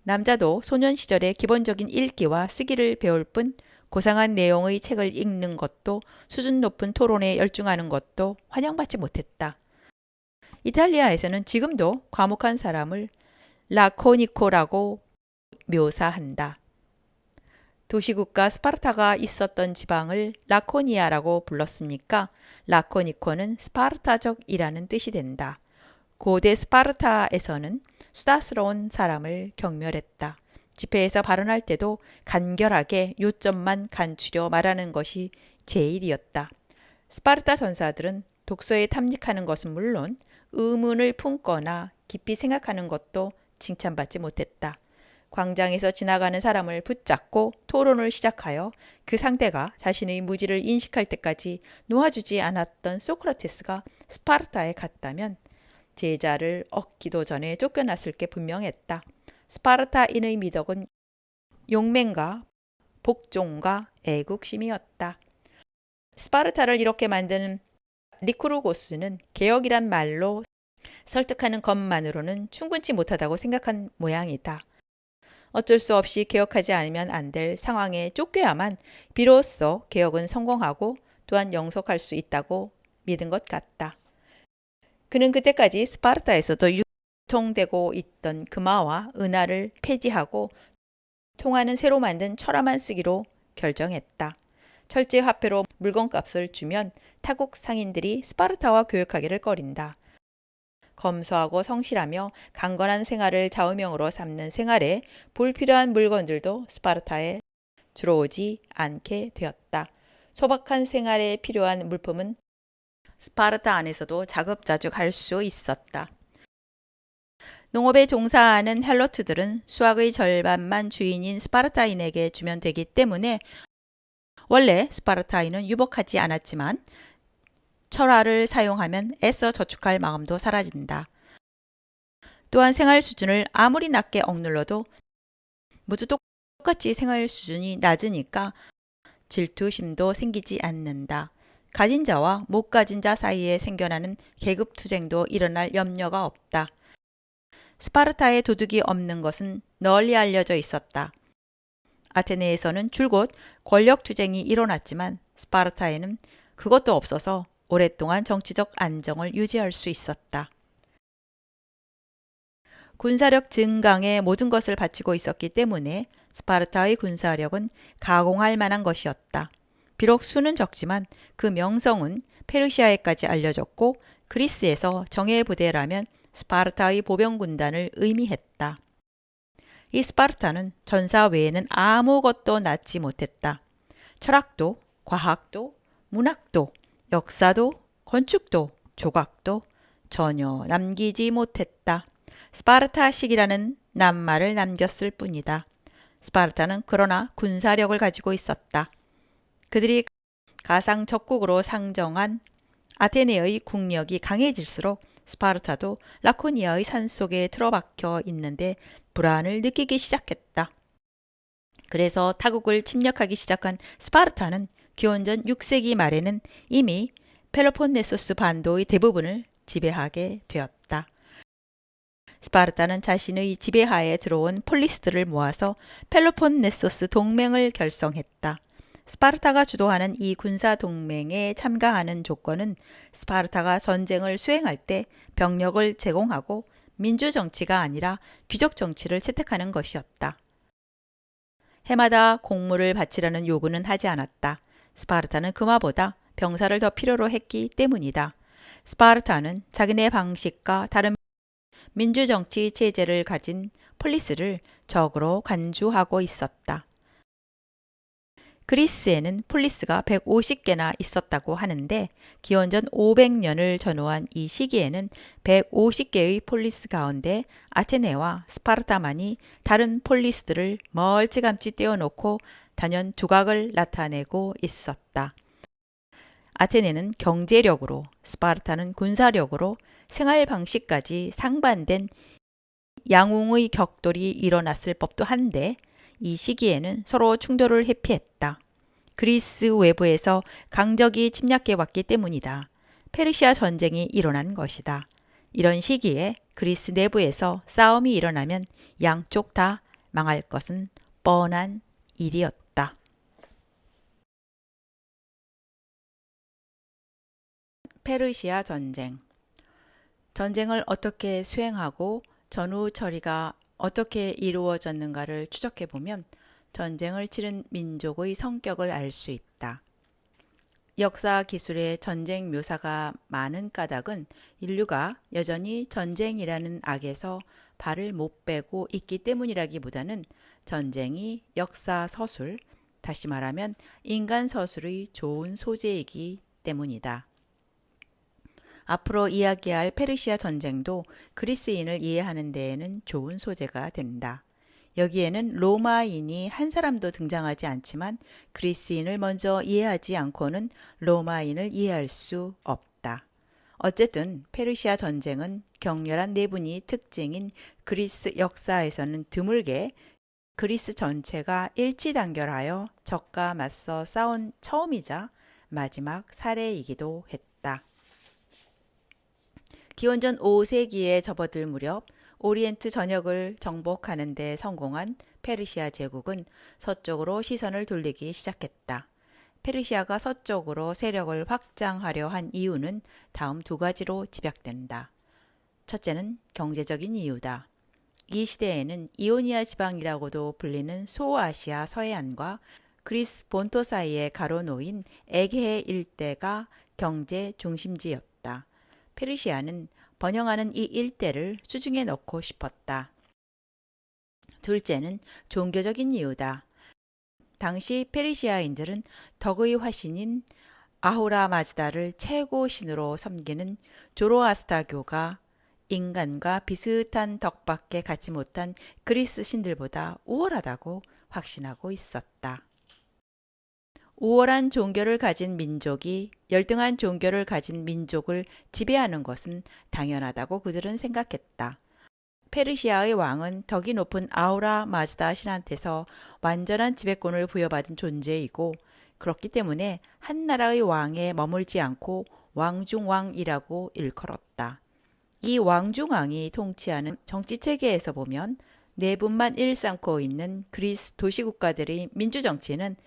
남자도 소년 시절에 기본적인 읽기와 쓰기를 배울 뿐 고상한 내용의 책을 읽는 것도 수준 높은 토론에 열중하는 것도 환영받지 못했다. 이탈리아에서는 지금도 과묵한 사람을 라코니코라고 묘사한다. 도시국가 스파르타가 있었던 지방을 라코니아라고 불렀으니까 라코니코는 스파르타적이라는 뜻이 된다. 고대 스파르타에서는 수다스러운 사람을 경멸했다. 집회에서 발언할 때도 간결하게 요점만 간추려 말하는 것이 제일이었다. 스파르타 전사들은 독서에 탐닉하는 것은 물론 의문을 품거나 깊이 생각하는 것도 칭찬받지 못했다. 광장에서 지나가는 사람을 붙잡고 토론을 시작하여 그 상대가 자신의 무지를 인식할 때까지 놓아주지 않았던 소크라테스가 스파르타에 갔다면 제자를 얻기도 전에 쫓겨났을 게 분명했다. 스파르타인의 미덕은 용맹과 복종과 애국심이었다. 스파르타를 이렇게 만드는 리크루고스는 개혁이란 말로 설득하는 것만으로는 충분치 못하다고 생각한 모양이다. 어쩔 수 없이 개혁하지 않으면 안 될 상황에 쫓겨야만 비로소 개혁은 성공하고 또한 영속할 수 있다고 믿은 것 같다. 그는 그때까지 스파르타에서도 유통되고 있던 금화와 은화를 폐지하고 통화는 새로 만든 철화만 쓰기로 결정했다. 철제 화폐로 물건값을 주면 타국 상인들이 스파르타와 교역하기를 꺼린다. 검소하고 성실하며 강건한 생활을 좌우명으로 삼는 생활에 불필요한 물건들도 스파르타에 들어오지 않게 되었다. 소박한 생활에 필요한 물품은 스파르타 안에서도 자급자족할 수 있었다. 농업에 종사하는 헬로트들은 수확의 절반만 주인인 스파르타인에게 주면 되기 때문에 원래 스파르타인은 유복하지 않았지만 철화를 사용하면 애써 저축할 마음도 사라진다. 또한 생활 수준을 아무리 낮게 억눌러도 모두 똑같이 생활 수준이 낮으니까 질투심도 생기지 않는다. 가진 자와 못 가진 자 사이에 생겨나는 계급 투쟁도 일어날 염려가 없다. 스파르타에 도둑이 없는 것은 널리 알려져 있었다. 아테네에서는 줄곧 권력 투쟁이 일어났지만 스파르타에는 그것도 없어서 오랫동안 정치적 안정을 유지할 수 있었다. 군사력 증강에 모든 것을 바치고 있었기 때문에 스파르타의 군사력은 가공할 만한 것이었다. 비록 수는 적지만 그 명성은 페르시아에까지 알려졌고 그리스에서 정예 부대라면 스파르타의 보병 군단을 의미했다. 이 스파르타는 전사 외에는 아무것도 낳지 못했다. 철학도, 과학도, 문학도, 역사도, 건축도, 조각도 전혀 남기지 못했다. 스파르타식이라는 낱말을 남겼을 뿐이다. 스파르타는 그러나 군사력을 가지고 있었다. 그들이 가상 적국으로 상정한 아테네의 국력이 강해질수록 스파르타도 라코니아의 산속에 틀어박혀 있는데 불안을 느끼기 시작했다. 그래서 타국을 침략하기 시작한 스파르타는 기원전 6세기 말에는 이미 펠로폰네소스 반도의 대부분을 지배하게 되었다. 스파르타는 자신의 지배하에 들어온 폴리스들을 모아서 펠로폰네소스 동맹을 결성했다. 스파르타가 주도하는 이 군사 동맹에 참가하는 조건은 스파르타가 전쟁을 수행할 때 병력을 제공하고 민주 정치가 아니라 귀족 정치를 채택하는 것이었다. 해마다 공물을 바치라는 요구는 하지 않았다. 스파르타는 금화보다 병사를 더 필요로 했기 때문이다. 스파르타는 자기네 방식과 다른 민주정치 체제를 가진 폴리스를 적으로 간주하고 있었다. 그리스에는 폴리스가 150개나 있었다고 하는데 기원전 500년을 전후한 이 시기에는 150개의 폴리스 가운데 아테네와 스파르타만이 다른 폴리스들을 멀찌감치 떼어놓고 단연 두각을 나타내고 있었다. 아테네는 경제력으로, 스파르타는 군사력으로 생활 방식까지 상반된 양웅의 격돌이 일어났을 법도 한데 이 시기에는 서로 충돌을 회피했다. 그리스 외부에서 강적이 침략해 왔기 때문이다. 페르시아 전쟁이 일어난 것이다. 이런 시기에 그리스 내부에서 싸움이 일어나면 양쪽 다 망할 것은 뻔한 일이었다. 페르시아 전쟁. 전쟁을 어떻게 수행하고 전후 처리가 어떻게 이루어졌는가를 추적해보면 전쟁을 치른 민족의 성격을 알 수 있다. 역사 기술의 전쟁 묘사가 많은 까닭은 인류가 여전히 전쟁이라는 악에서 발을 못 빼고 있기 때문이라기보다는 전쟁이 역사 서술, 다시 말하면 인간 서술의 좋은 소재이기 때문이다. 앞으로 이야기할 페르시아 전쟁도 그리스인을 이해하는 데에는 좋은 소재가 된다. 여기에는 로마인이 한 사람도 등장하지 않지만 그리스인을 먼저 이해하지 않고는 로마인을 이해할 수 없다. 어쨌든 페르시아 전쟁은 격렬한 내분이 특징인 그리스 역사에서는 드물게 그리스 전체가 일치단결하여 적과 맞서 싸운 처음이자 마지막 사례이기도 했다. 기원전 5세기에 접어들 무렵 오리엔트 전역을 정복하는 데 성공한 페르시아 제국은 서쪽으로 시선을 돌리기 시작했다. 페르시아가 서쪽으로 세력을 확장하려 한 이유는 다음 두 가지로 집약된다. 첫째는 경제적인 이유다. 이 시대에는 이오니아 지방이라고도 불리는 소아시아 서해안과 그리스 본토 사이에 가로놓인 에게 일대가 경제 중심지였다. 페르시아는 번영하는 이 일대를 수중에 넣고 싶었다. 둘째는 종교적인 이유다. 당시 페르시아인들은 덕의 화신인 아후라 마즈다를 최고 신으로 섬기는 조로아스타교가 인간과 비슷한 덕밖에 갖지 못한 그리스 신들보다 우월하다고 확신하고 있었다. 우월한 종교를 가진 민족이 열등한 종교를 가진 민족을 지배하는 것은 당연하다고 그들은 생각했다. 페르시아의 왕은 덕이 높은 아우라 마즈다 신한테서 완전한 지배권을 부여받은 존재이고 그렇기 때문에 한 나라의 왕에 머물지 않고 왕중왕이라고 일컬었다. 이 왕중왕이 통치하는 정치체계에서 보면 내분만 일삼고 있는 그리스 도시국가들의 민주정치는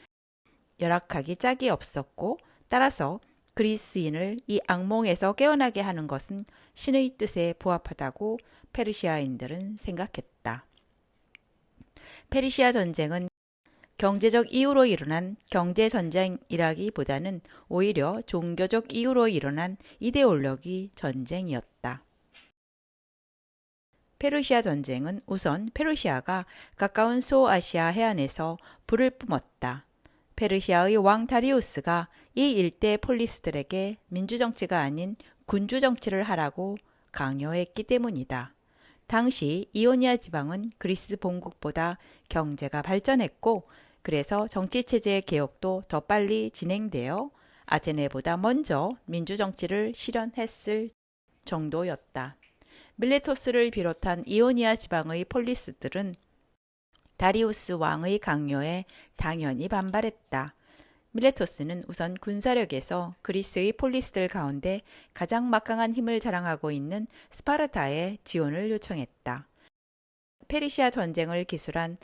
열악하기 짝이 없었고 따라서 그리스인을 이 악몽에서 깨어나게 하는 것은 신의 뜻에 부합하다고 페르시아인들은 생각했다. 페르시아 전쟁은 경제적 이유로 일어난 경제전쟁이라기보다는 오히려 종교적 이유로 일어난 이데올로기 전쟁이었다. 페르시아 전쟁은 우선 페르시아가 가까운 소아시아 해안에서 불을 뿜었다. 페르시아의 왕 다리우스가 이 일대 폴리스들에게 민주정치가 아닌 군주정치를 하라고 강요했기 때문이다. 당시 이오니아 지방은 그리스 본국보다 경제가 발전했고 그래서 정치체제의 개혁도 더 빨리 진행되어 아테네보다 먼저 민주정치를 실현했을 정도였다. 밀레토스를 비롯한 이오니아 지방의 폴리스들은 다리우스 왕의 강요에 당연히 반발했다. 밀레토스는 우선 군사력에서 그리스의 폴리스들 가운데 가장 막강한 힘을 자랑하고 있는 스파르타에 지원을 요청했다. 페르시아 전쟁을 기술한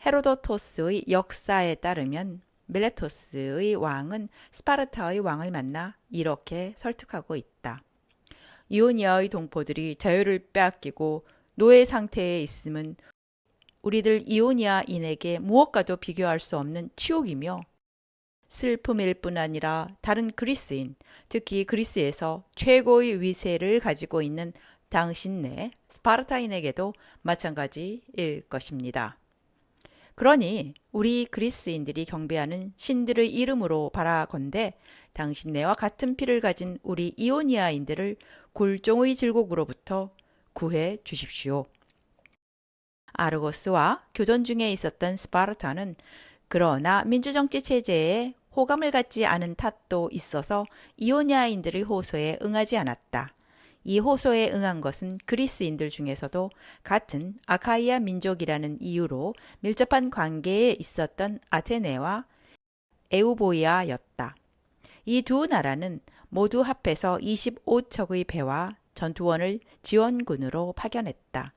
헤로도토스의 역사에 따르면 밀레토스의 왕은 스파르타의 왕을 만나 이렇게 설득하고 있다. 이오니아의 동포들이 자유를 빼앗기고 노예 상태에 있음은 우리들 이오니아인에게 무엇과도 비교할 수 없는 치욕이며 슬픔일 뿐 아니라 다른 그리스인, 특히 그리스에서 최고의 위세를 가지고 있는 당신네 스파르타인에게도 마찬가지일 것입니다. 그러니 우리 그리스인들이 경배하는 신들의 이름으로 바라건대 당신네와 같은 피를 가진 우리 이오니아인들을 굴종의 질곡으로부터 구해 주십시오. 아르고스와 교전 중에 있었던 스파르타는 그러나 민주정치 체제에 호감을 갖지 않은 탓도 있어서 이오니아인들의 호소에 응하지 않았다. 이 호소에 응한 것은 그리스인들 중에서도 같은 아카이아 민족이라는 이유로 밀접한 관계에 있었던 아테네와 에우보이아였다. 이 두 나라는 모두 합해서 25척의 배와 전투원을 지원군으로 파견했다.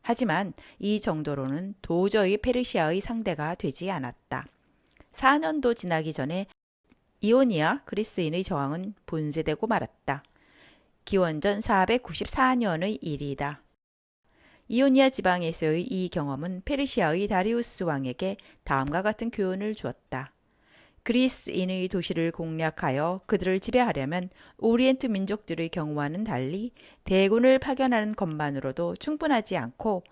하지만 이 정도로는 도저히 페르시아의 상대가 되지 않았다. 4년도 지나기 전에 이오니아 그리스인의 저항은 분쇄되고 말았다. 기원전 494년의 일이다. 이오니아 지방에서의 이 경험은 페르시아의 다리우스 왕에게 다음과 같은 교훈을 주었다. 그리스인의 도시를 공략하여 그들을 지배하려면 오리엔트 민족들의 경우와는 달리 대군을 파견하는 것만으로도 충분하지 않고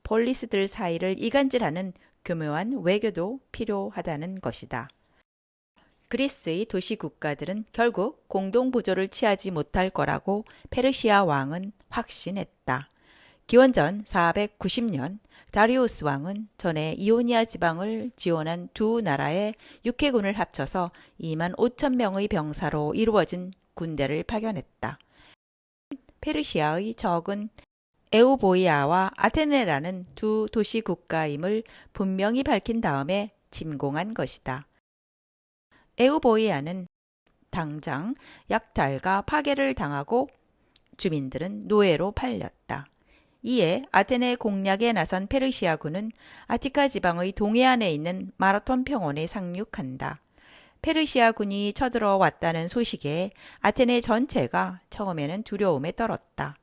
폴리스들 사이를 이간질하는 교묘한 외교도 필요하다는 것이다. 그리스의 도시 국가들은 결국 공동 보조를 취하지 못할 거라고 페르시아 왕은 확신했다. 기원전 490년 다리우스 왕은 전에 이오니아 지방을 지원한 두 나라의 육해군을 합쳐서 2만 5천 명의 병사로 이루어진 군대를 파견했다. 페르시아의 적은 에우보이아와 아테네라는 두 도시 국가임을 분명히 밝힌 다음에 침공한 것이다. 에우보이아는 당장 약탈과 파괴를 당하고 주민들은 노예로 팔렸다. 이에 아테네 공략에 나선 페르시아군은 아티카 지방의 동해안에 있는 마라톤 평원에 상륙한다. 페르시아군이 쳐들어왔다는 소식에 아테네 전체가 처음에는 두려움에 떨었다.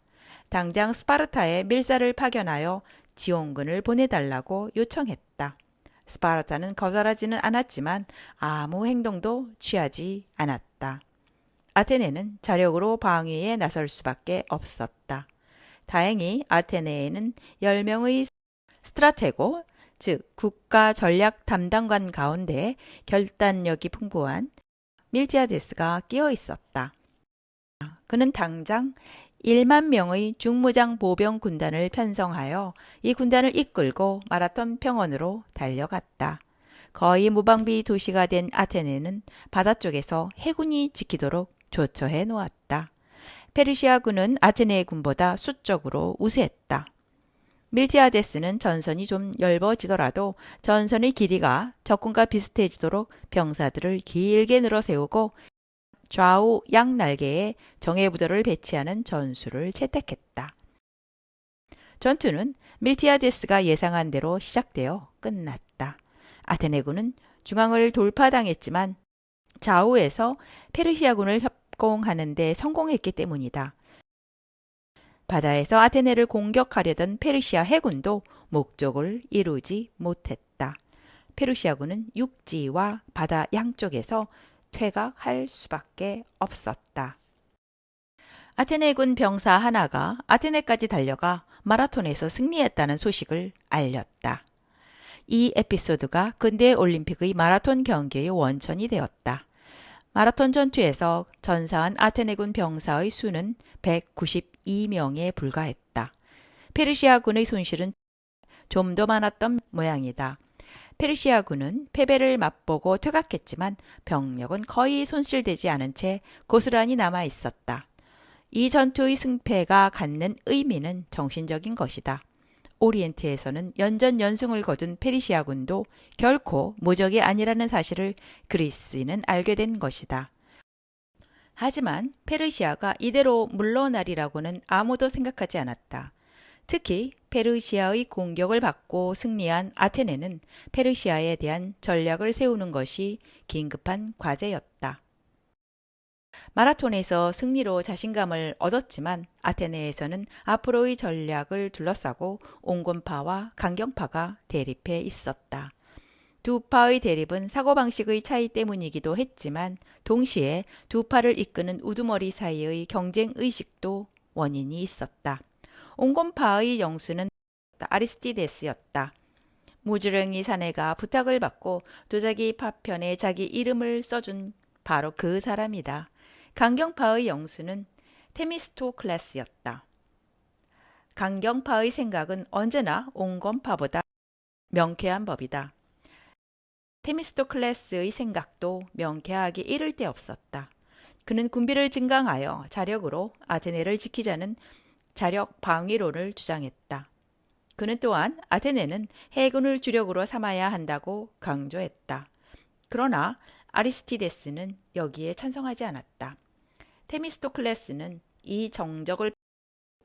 당장 스파르타에 밀사를 파견하여 지원군을 보내달라고 요청했다. 스파르타는 거절하지는 않았지만 아무 행동도 취하지 않았다. 아테네는 자력으로 방위에 나설 수밖에 없었다. 다행히 아테네에는 10명의 스트라테고, 즉 국가 전략 담당관 가운데 결단력이 풍부한 밀티아데스가 끼어 있었다. 그는 당장 1만 명의 중무장 보병 군단을 편성하여 이 군단을 이끌고 마라톤 평원으로 달려갔다. 거의 무방비 도시가 된 아테네는 바다 쪽에서 해군이 지키도록 조처해 놓았다. 페르시아군은 아테네 군보다 수적으로 우세했다. 밀티아데스는 전선이 좀 얇아지더라도 전선의 길이가 적군과 비슷해지도록 병사들을 길게 늘어 세우고 좌우 양날개에 정예부대를 배치하는 전술을 채택했다. 전투는 밀티아데스가 예상한 대로 시작되어 끝났다. 아테네군은 중앙을 돌파당했지만 좌우에서 페르시아군을 협공하는 데 성공했기 때문이다. 바다에서 아테네를 공격하려던 페르시아 해군도 목적을 이루지 못했다. 페르시아군은 육지와 바다 양쪽에서 퇴각할 수밖에 없었다. 아테네군 병사 하나가 아테네까지 달려가 마라톤에서 승리했다는 소식을 알렸다. 이 에피소드가 근대 올림픽의 마라톤 경기의 원천이 되었다. 마라톤 전투에서 전사한 아테네군 병사의 수는 192명에 불과했다. 페르시아군의 손실은 좀 더 많았던 모양이다. 페르시아군은 패배를 맛보고 퇴각했지만 병력은 거의 손실되지 않은 채 고스란히 남아 있었다. 이 전투의 승패가 갖는 의미는 정신적인 것이다. 오리엔트에서는 연전연승을 거둔 페르시아군도 결코 무적이 아니라는 사실을 그리스인은 알게 된 것이다. 하지만 페르시아가 이대로 물러나리라고는 아무도 생각하지 않았다. 특히 페르시아의 공격을 받고 승리한 아테네는 페르시아에 대한 전략을 세우는 것이 긴급한 과제였다. 마라톤에서 승리로 자신감을 얻었지만 아테네에서는 앞으로의 전략을 둘러싸고 온건파와 강경파가 대립해 있었다. 두 파의 대립은 사고방식의 차이 때문이기도 했지만 동시에 두 파를 이끄는 우두머리 사이의 경쟁의식도 원인이 있었다. 온건파의 영수는 아리스티데스였다. 무지랭이 사내가 부탁을 받고 도자기 파편에 자기 이름을 써준 바로 그 사람이다. 강경파의 영수는 테미스토클레스였다. 강경파의 생각은 언제나 온건파보다 명쾌한 법이다. 테미스토클레스의 생각도 명쾌하기 이를 데 없었다. 그는 군비를 증강하여 자력으로 아테네를 지키자는 자력 방위론을 주장했다. 그는 또한 아테네는 해군을 주력으로 삼아야 한다고 강조했다. 그러나 아리스티데스는 여기에 찬성하지 않았다. 테미스토클레스는 이 정적을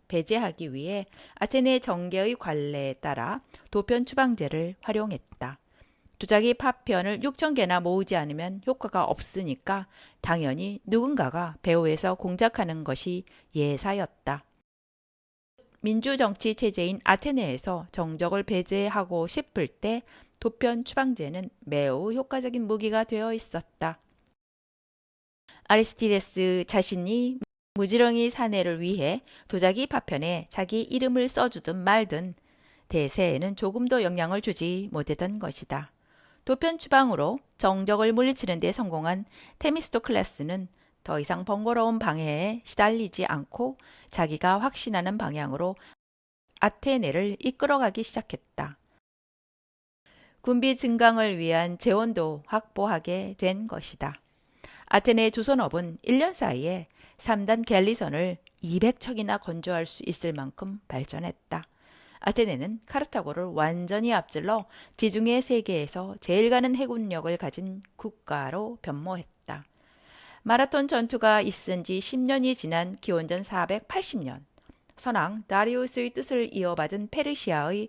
배제하기 위해 아테네 정계의 관례에 따라 도편 추방제를 활용했다. 도자기 파편을 6,000개나 모으지 않으면 효과가 없으니까 당연히 누군가가 배후에서 공작하는 것이 예사였다. 민주정치 체제인 아테네에서 정적을 배제하고 싶을 때 도편 추방제는 매우 효과적인 무기가 되어 있었다. 아리스티데스 자신이 무지렁이 사내를 위해 도자기 파편에 자기 이름을 써주든 말든 대세에는 조금도 영향을 주지 못했던 것이다. 도편 추방으로 정적을 물리치는 데 성공한 테미스토클레스는 더 이상 번거로운 방해에 시달리지 않고 자기가 확신하는 방향으로 아테네를 이끌어가기 시작했다. 군비 증강을 위한 재원도 확보하게 된 것이다. 아테네 조선업은 1년 사이에 3단 갤리선을 200척이나 건조할 수 있을 만큼 발전했다. 아테네는 카르타고를 완전히 앞질러 지중해 세계에서 제일 가는 해군력을 가진 국가로 변모했다. 마라톤 전투가 있은 지 10년이 지난 기원전 480년, 선왕 다리우스의 뜻을 이어받은 페르시아의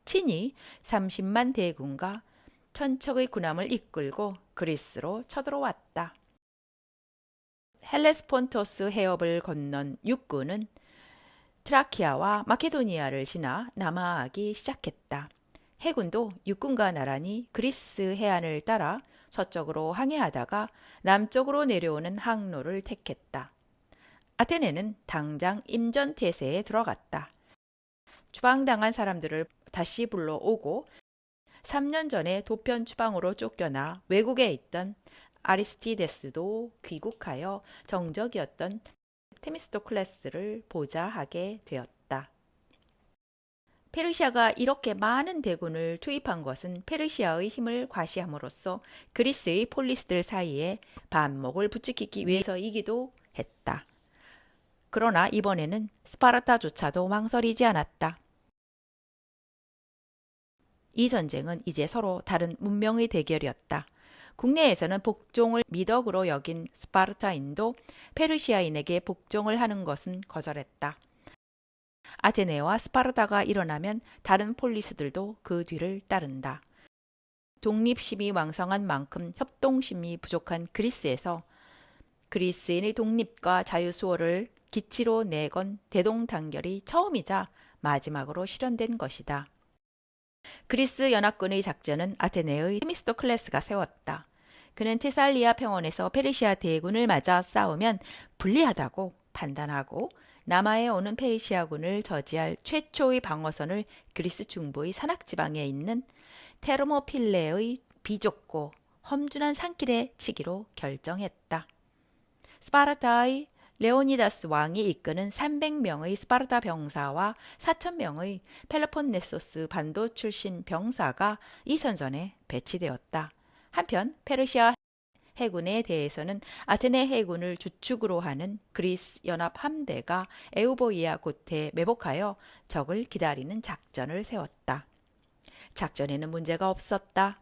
친히 30만 대군과 1,000척의 군함을 이끌고 그리스로 쳐들어왔다. 헬레스폰토스 해협을 건넌 육군은 트라키아와 마케도니아를 지나 남하하기 시작했다. 해군도 육군과 나란히 그리스 해안을 따라 서쪽으로 항해하다가 남쪽으로 내려오는 항로를 택했다. 아테네는 당장 임전태세에 들어갔다. 추방당한 사람들을 다시 불러오고 3년 전에 도편 추방으로 쫓겨나 외국에 있던 아리스티데스도 귀국하여 정적이었던 테미스토클레스를 보좌하게 되었다. 페르시아가 이렇게 많은 대군을 투입한 것은 페르시아의 힘을 과시함으로써 그리스의 폴리스들 사이에 반목을 부추기기 위해서이기도 했다. 그러나 이번에는 스파르타조차도 망설이지 않았다. 이 전쟁은 이제 서로 다른 문명의 대결이었다. 국내에서는 복종을 미덕으로 여긴 스파르타인도 페르시아인에게 복종을 하는 것은 거절했다. 아테네와 스파르타가 일어나면 다른 폴리스들도 그 뒤를 따른다. 독립심이 왕성한 만큼 협동심이 부족한 그리스에서 그리스인의 독립과 자유수호를 기치로 내건 대동단결이 처음이자 마지막으로 실현된 것이다. 그리스 연합군의 작전은 아테네의 테미스토클레스가 세웠다. 그는 테살리아 평원에서 페르시아 대군을 맞아 싸우면 불리하다고 판단하고 남하에 오는 페르시아군을 저지할 최초의 방어선을 그리스 중부의 산악지방에 있는 테르모필레의 비좁고 험준한 산길에 치기로 결정했다. 스파르타의 레오니다스 왕이 이끄는 300명의 스파르타 병사와 4,000명의 펠로폰네소스 반도 출신 병사가 이 선전에 배치되었다. 한편 페르시아 해군에 대해서는 아테네 해군을 주축으로 하는 그리스 연합 함대가 에우보이아 고트에 매복하여 적을 기다리는 작전을 세웠다. 작전에는 문제가 없었다.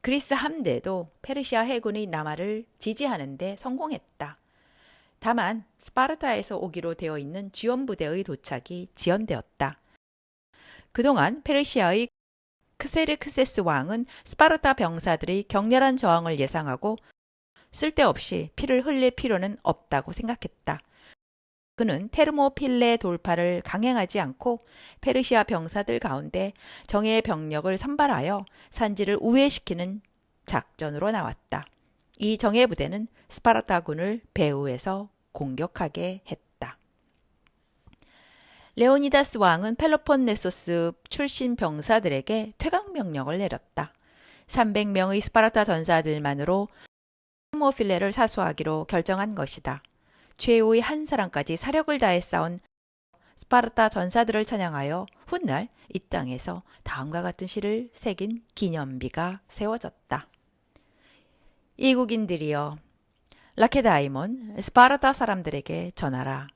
그리스 함대도 페르시아 해군의 남하를 지지하는 데 성공했다. 다만 스파르타에서 오기로 되어 있는 지원부대의 도착이 지연되었다. 그동안 페르시아의 크세르크세스 왕은 스파르타 병사들의 격렬한 저항을 예상하고 쓸데없이 피를 흘릴 필요는 없다고 생각했다. 그는 테르모필레 돌파를 강행하지 않고 페르시아 병사들 가운데 정예의 병력을 선발하여 산지를 우회시키는 작전으로 나왔다. 이 정예 부대는 스파르타군을 배후에서 공격하게 했다. 레오니다스 왕은 펠로폰네소스 출신 병사들에게 퇴각 명령을 내렸다. 300명의 스파르타 전사들만으로 테르모필레를 사수하기로 결정한 것이다. 최후의 한 사람까지 사력을 다해 싸운 스파르타 전사들을 찬양하여 훗날 이 땅에서 다음과 같은 시를 새긴 기념비가 세워졌다. 이국인들이여, 라케다이몬 스파르타 사람들에게 전하라.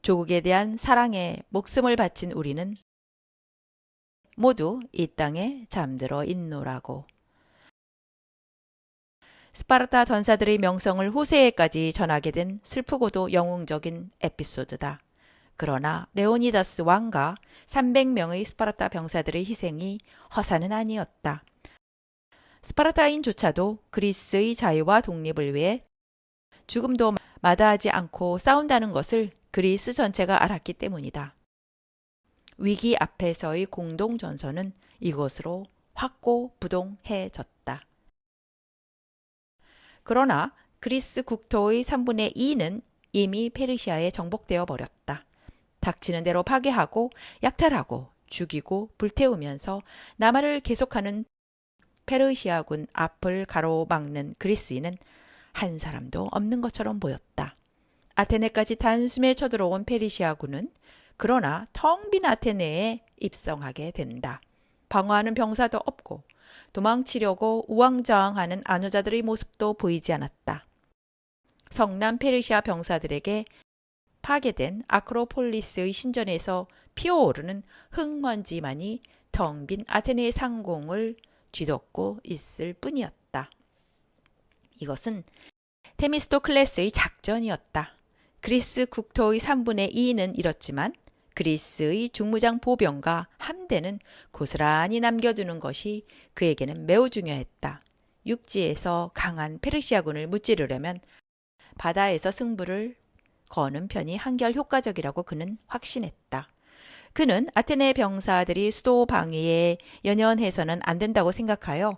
조국에 대한 사랑에 목숨을 바친 우리는 모두 이 땅에 잠들어 있노라고. 스파르타 전사들의 명성을 후세에까지 전하게 된 슬프고도 영웅적인 에피소드다. 그러나 레오니다스 왕과 300명의 스파르타 병사들의 희생이 허사는 아니었다. 스파르타인조차도 그리스의 자유와 독립을 위해 죽음도 마다하지 않고 싸운다는 것을 그리스 전체가 알았기 때문이다. 위기 앞에서의 공동전선은 이것으로 확고부동해졌다. 그러나 그리스 국토의 3분의 2는 이미 페르시아에 정복되어 버렸다. 닥치는 대로 파괴하고 약탈하고 죽이고 불태우면서 남하를 계속하는 페르시아군 앞을 가로막는 그리스인은 한 사람도 없는 것처럼 보였다. 아테네까지 단숨에 쳐들어온 페르시아군은 그러나 텅 빈 아테네에 입성하게 된다. 방어하는 병사도 없고 도망치려고 우왕좌왕하는 안후자들의 모습도 보이지 않았다. 성남 페르시아 병사들에게 파괴된 아크로폴리스의 신전에서 피어오르는 흙먼지만이 텅 빈 아테네의 상공을 뒤덮고 있을 뿐이었다. 이것은 테미스토클레스의 작전이었다. 그리스 국토의 3분의 2는 잃었지만 그리스의 중무장 보병과 함대는 고스란히 남겨두는 것이 그에게는 매우 중요했다. 육지에서 강한 페르시아군을 무찌르려면 바다에서 승부를 거는 편이 한결 효과적이라고 그는 확신했다. 그는 아테네 병사들이 수도 방위에 연연해서는 안 된다고 생각하여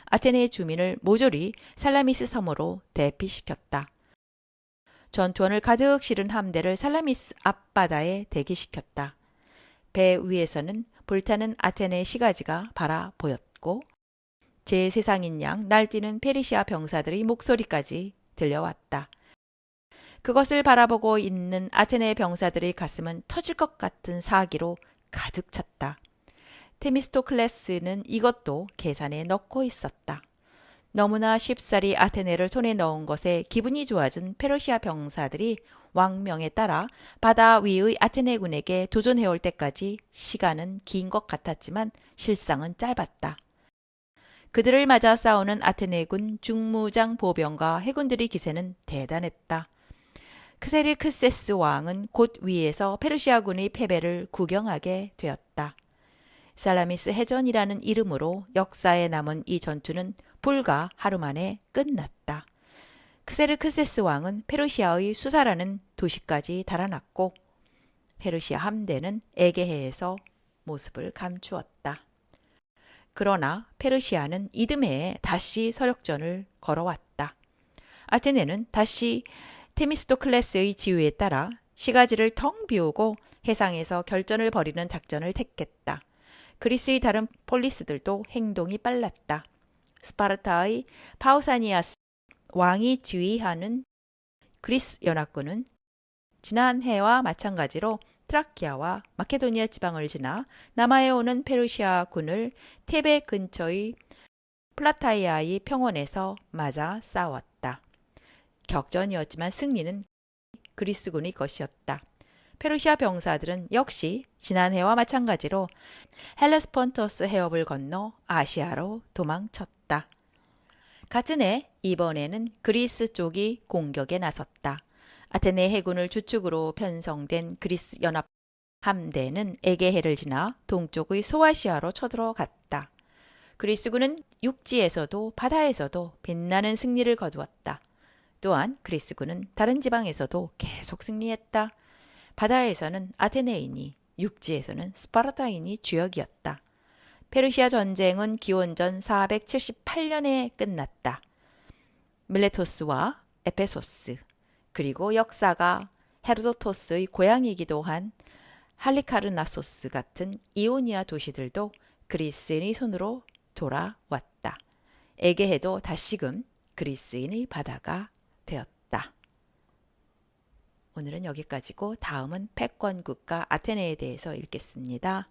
아테네 주민을 모조리 살라미스 섬으로 대피시켰다. 전투원을 가득 실은 함대를 살라미스 앞바다에 대기시켰다. 배 위에서는 불타는 아테네 시가지가 바라 보였고 제세상인 양 날뛰는 페르시아 병사들의 목소리까지 들려왔다. 그것을 바라보고 있는 아테네 병사들의 가슴은 터질 것 같은 사기로 가득 찼다. 테미스토클레스는 이것도 계산에 넣고 있었다. 너무나 쉽사리 아테네를 손에 넣은 것에 기분이 좋아진 페르시아 병사들이 왕명에 따라 바다 위의 아테네군에게 도전해올 때까지 시간은 긴 것 같았지만 실상은 짧았다. 그들을 맞아 싸우는 아테네군 중무장 보병과 해군들의 기세는 대단했다. 크세르크세스 왕은 곧 위에서 페르시아군의 패배를 구경하게 되었다. 살라미스 해전이라는 이름으로 역사에 남은 이 전투는 불과 하루 만에 끝났다. 크세르크세스 왕은 페르시아의 수사라는 도시까지 달아났고 페르시아 함대는 에게해에서 모습을 감추었다. 그러나 페르시아는 이듬해에 다시 서력전을 걸어왔다. 아테네는 다시 테미스토클레스의 지휘에 따라 시가지를 텅 비우고 해상에서 결전을 벌이는 작전을 택했다. 그리스의 다른 폴리스들도 행동이 빨랐다. 스파르타의 파우사니아스 왕이 지휘하는 그리스 연합군은 지난 해와 마찬가지로 트라키아와 마케도니아 지방을 지나 남하에 오는 페르시아 군을 테베 근처의 플라타이아의 평원에서 맞아 싸웠다. 격전이었지만 승리는 그리스군의 것이었다. 페르시아 병사들은 역시 지난해와 마찬가지로 헬레스폰토스 해협을 건너 아시아로 도망쳤다. 같은 해 이번에는 그리스 쪽이 공격에 나섰다. 아테네 해군을 주축으로 편성된 그리스 연합 함대는 에게해를 지나 동쪽의 소아시아로 쳐들어갔다. 그리스군은 육지에서도 바다에서도 빛나는 승리를 거두었다. 또한 그리스군은 다른 지방에서도 계속 승리했다. 바다에서는 아테네인이, 육지에서는 스파르타인이 주역이었다. 페르시아 전쟁은 기원전 478년에 끝났다. 밀레토스와 에페소스, 그리고 역사가 헤로도토스의 고향이기도 한 할리카르나소스 같은 이오니아 도시들도 그리스인의 손으로 돌아왔다. 에게해도 다시금 그리스인의 바다가 되었다. 오늘은 여기까지고 다음은 패권 국가 아테네에 대해서 읽겠습니다.